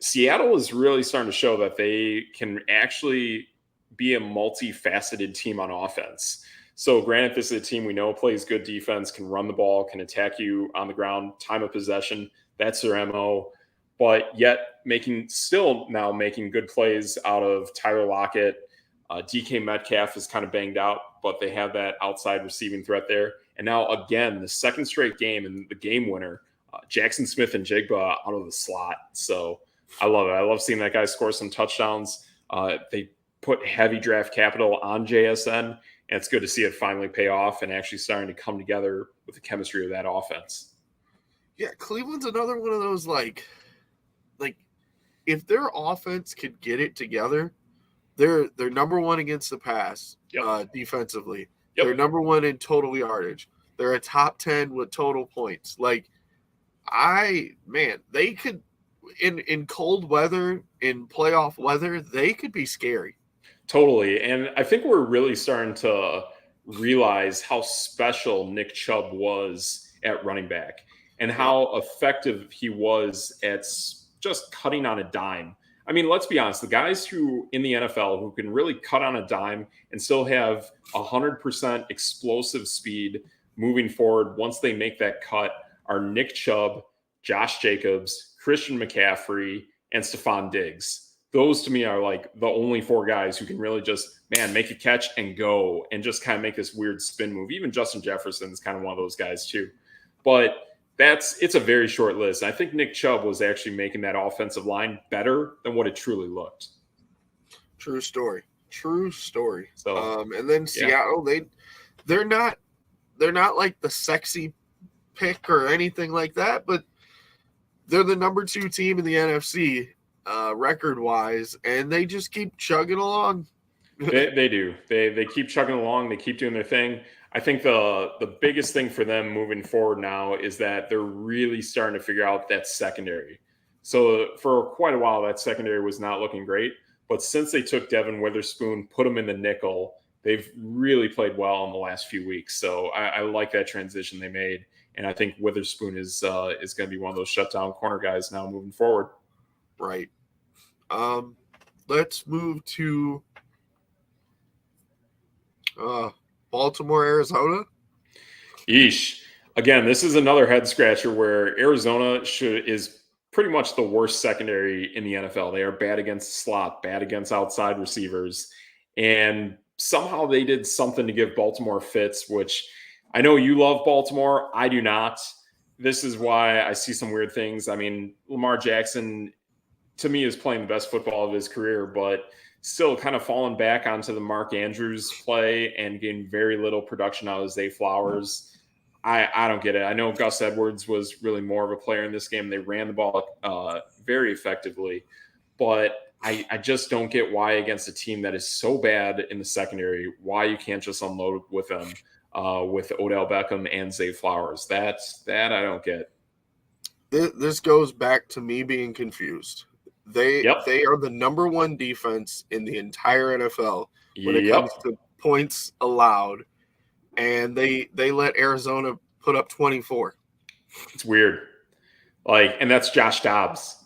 Speaker 1: Seattle is really starting to show that they can actually be a multifaceted team on offense. So granted, this is a team we know plays good defense, can run the ball, can attack you on the ground, time of possession. That's their MO. But yet making good plays out of Tyler Lockett. DK Metcalf is kind of banged out, but they have that outside receiving threat there. And now, again, the second straight game and the game winner, Jackson Smith and Jigba out of the slot. So I love it. I love seeing that guy score some touchdowns. They put heavy draft capital on JSN, and it's good to see it finally pay off and actually starting to come together with the chemistry of that offense.
Speaker 2: Yeah, Cleveland's another one of those, like if their offense could get it together, they're number one against the pass defensively. Yep. They're number one in total yardage. They're a top 10 with total points. They could in cold weather, in playoff weather, they could be scary.
Speaker 1: Totally. And I think we're really starting to realize how special Nick Chubb was at running back and how effective he was at just cutting on a dime. I mean, let's be honest, the guys who in the NFL who can really cut on a dime and still have 100% explosive speed moving forward once they make that cut are Nick Chubb, Josh Jacobs, Christian McCaffrey, and Stephon Diggs. Those to me are like the only four guys who can really just, make a catch and go and just kind of make this weird spin move. Even Justin Jefferson is kind of one of those guys too. But it's a very short list. I think Nick Chubb was actually making that offensive line better than what it truly looked.
Speaker 2: True story. So, and then Seattle, they're not like the sexy pick or anything like that, but they're the number 2 team in the NFC record wise, and they just keep chugging along.
Speaker 1: They do. They keep chugging along. They keep doing their thing. I think the biggest thing for them moving forward now is that they're really starting to figure out that secondary. So for quite a while, that secondary was not looking great. But since they took Devin Witherspoon, put him in the nickel, they've really played well in the last few weeks. So I like that transition they made, and I think Witherspoon is going to be one of those shutdown corner guys now moving forward.
Speaker 2: Right. Let's move to Baltimore, Arizona.
Speaker 1: Yeesh. Again, this is another head scratcher where Arizona is pretty much the worst secondary in the NFL. They are bad against slot, bad against outside receivers, and somehow they did something to give Baltimore fits, which I know you love Baltimore. I do not. This is why I see some weird things. I mean, Lamar Jackson, to me, is playing the best football of his career, but still kind of falling back onto the Mark Andrews play and getting very little production out of Zay Flowers. I don't get it. I know Gus Edwards was really more of a player in this game. They ran the ball very effectively, but I just don't get why against a team that is so bad in the secondary, why you can't just unload with them with Odell Beckham and Zay Flowers. That I don't get.
Speaker 2: This goes back to me being confused. They
Speaker 1: Yep.
Speaker 2: are the number one defense in the entire NFL when it
Speaker 1: Yep.
Speaker 2: comes to points allowed, and they let Arizona put up 24.
Speaker 1: It's weird. And that's Josh Dobbs.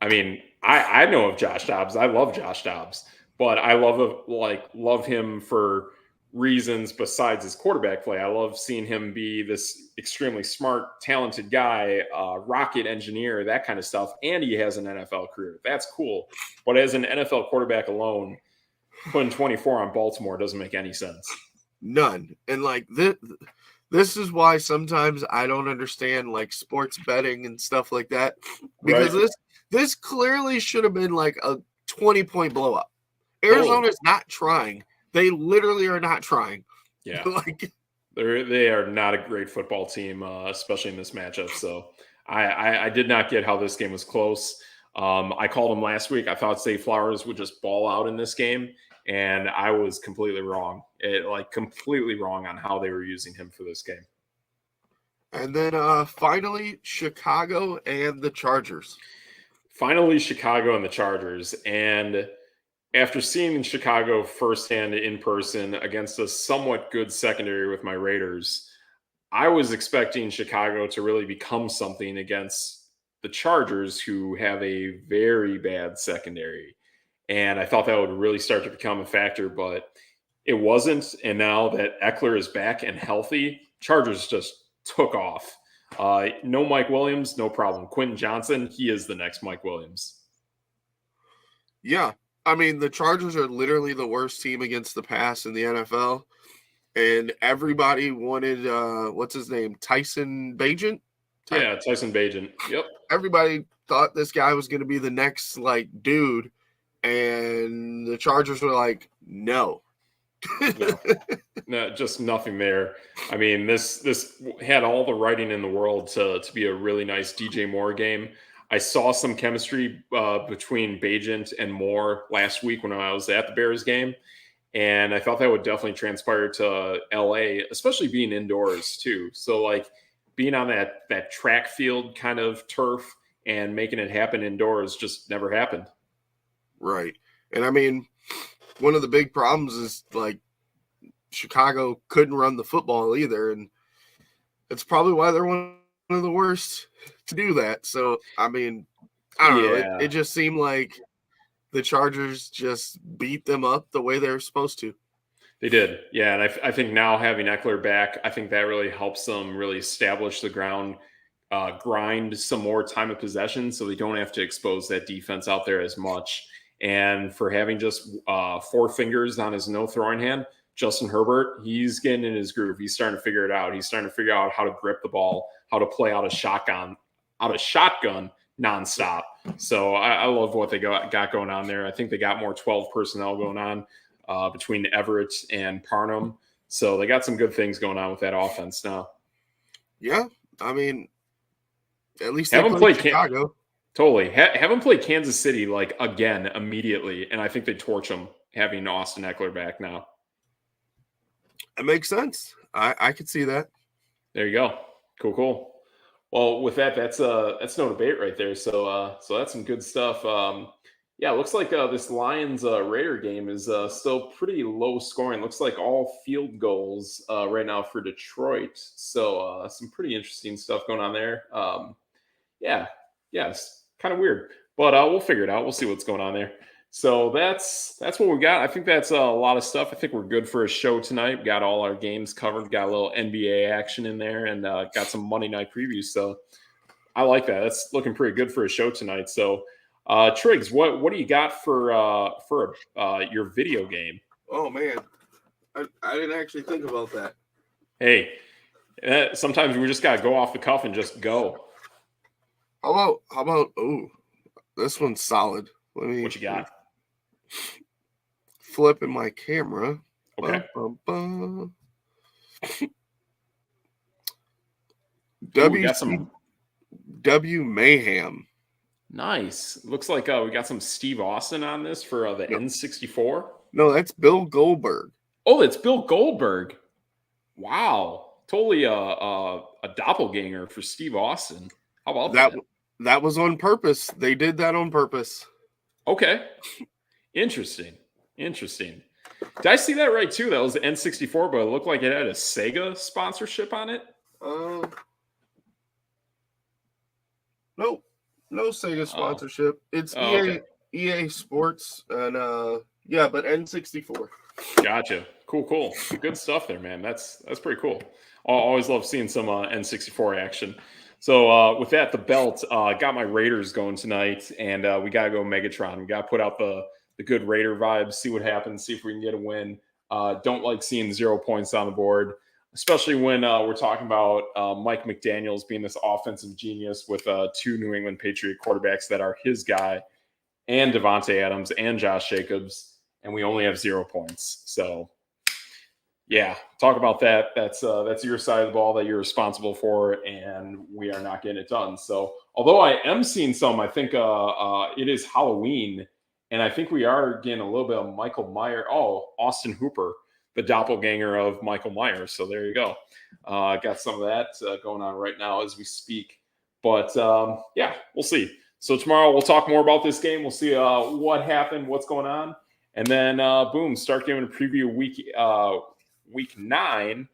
Speaker 1: I mean, I know of Josh Dobbs. I love Josh Dobbs, but I love him for reasons besides his quarterback play. I love seeing him be this extremely smart, talented guy, rocket engineer, that kind of stuff. And he has an NFL career. That's cool. But as an NFL quarterback alone, putting 24 on Baltimore doesn't make any sense.
Speaker 2: None. And this is why sometimes I don't understand sports betting and stuff like that, because this clearly should have been a 20-point blow up. Arizona's not trying. They literally are not trying.
Speaker 1: Yeah. They are not a great football team, especially in this matchup. So I did not get how this game was close. I called them last week. I thought Zay Flowers would just ball out in this game, and I was completely wrong. Completely wrong on how they were using him for this game.
Speaker 2: And then finally, Chicago and the Chargers.
Speaker 1: Finally, Chicago and the Chargers. And after seeing Chicago firsthand in person against a somewhat good secondary with my Raiders, I was expecting Chicago to really become something against the Chargers, who have a very bad secondary. And I thought that would really start to become a factor, but it wasn't. And now that Eckler is back and healthy, Chargers just took off. No Mike Williams, no problem. Quentin Johnson, he is the next Mike Williams.
Speaker 2: Yeah. I mean, the Chargers are literally the worst team against the pass in the NFL. And everybody wanted, what's his name? Tyson Bagent?
Speaker 1: Yeah, Tyson Bagent. Yep.
Speaker 2: Everybody thought this guy was going to be the next, dude. And the Chargers were like, no.
Speaker 1: No, just nothing there. I mean, this had all the writing in the world to be a really nice DJ Moore game. I saw some chemistry between Bagent and Moore last week when I was at the Bears game, and I thought that would definitely transpire to LA, especially being indoors too. So being on that track field kind of turf and making it happen indoors just never happened.
Speaker 2: Right. And I mean, one of the big problems is Chicago couldn't run the football either, and it's probably why they're one of the worst to do that. So I mean, I don't know. It just seemed like the Chargers just beat them up the way they're supposed to.
Speaker 1: They did, yeah. And I think now having Eckler back, I think that really helps them really establish the ground, grind some more time of possession, so they don't have to expose that defense out there as much. And for having just 4 fingers on his no throwing hand, Justin Herbert, he's getting in his groove. He's starting to figure it out. He's starting to figure out how to grip the ball, how to play out of shotgun nonstop. So I love what they got going on there. I think they got more 12 personnel going on between Everett and Parnham. So they got some good things going on with that offense now.
Speaker 2: Yeah, I mean, at least they played Chicago.
Speaker 1: Totally. Have them play Kansas City again immediately, and I think they torch them having Austin Eckler back now.
Speaker 2: It makes sense. I could see that.
Speaker 1: There you go. Cool. Well, with that, that's no debate right there. So that's some good stuff. Yeah, it looks like this Lions Raider game is still pretty low scoring. Looks like all field goals right now for Detroit. So some pretty interesting stuff going on there. Yeah, yeah, it's kind of weird, but we'll figure it out. We'll see what's going on there. So that's what we got. I think that's a lot of stuff. I think we're good for a show tonight. We got all our games covered. Got a little NBA action in there, and got some Monday night previews. So I like that. That's looking pretty good for a show tonight. So, Triggs, what do you got for your video game?
Speaker 2: Oh man, I didn't actually think about that.
Speaker 1: Hey, sometimes we just gotta go off the cuff and just go.
Speaker 2: How about? Oh, this one's solid.
Speaker 1: What you got?
Speaker 2: Flipping my camera.
Speaker 1: Okay.
Speaker 2: W
Speaker 1: got some
Speaker 2: W Mayhem.
Speaker 1: Nice. Looks like we got some Steve Austin on this for the N64.
Speaker 2: No, that's Bill Goldberg.
Speaker 1: Oh, it's Bill Goldberg. Wow, totally a doppelganger for Steve Austin. How about that?
Speaker 2: That was on purpose. They did that on purpose.
Speaker 1: Okay. Interesting. Did I see that right too? That was the N64, but it looked like it had a Sega sponsorship on it.
Speaker 2: Nope. No Sega sponsorship. It's EA Sports and but N64.
Speaker 1: Gotcha. Cool. Good stuff there, man. That's pretty cool. I always love seeing some N64 action. So with that, the belt got my Raiders going tonight, and we gotta go Megatron. We gotta put out the good Raider vibes, see what happens, see if we can get a win. Don't like seeing 0 points on the board, especially when we're talking about Mike McDaniels being this offensive genius with 2 New England Patriot quarterbacks that are his guy, and Devontae Adams and Josh Jacobs, and we only have 0 points. So, yeah, talk about that. That's your side of the ball that you're responsible for, and we are not getting it done. So, although I am seeing some, I think it is Halloween, and I think we are getting a little bit of Michael Myers. Oh, Austin Hooper, the doppelganger of Michael Myers. So there you go. Got some of that going on right now as we speak. But yeah, we'll see. So tomorrow we'll talk more about this game. We'll see what happened, what's going on, and then boom, start giving a preview week 9.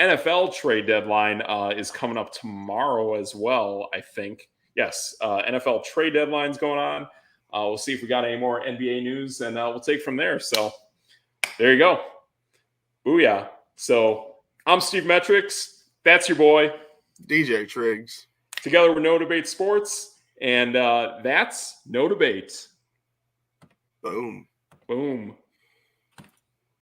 Speaker 1: NFL trade deadline is coming up tomorrow as well, I think. Yes, NFL trade deadline's going on. We'll see if we got any more NBA news, and we'll take from there. So there you go. Booyah. So I'm Steve Metrics. That's your boy,
Speaker 2: DJ Triggs.
Speaker 1: Together with No Debate Sports, and that's No Debate.
Speaker 2: Boom.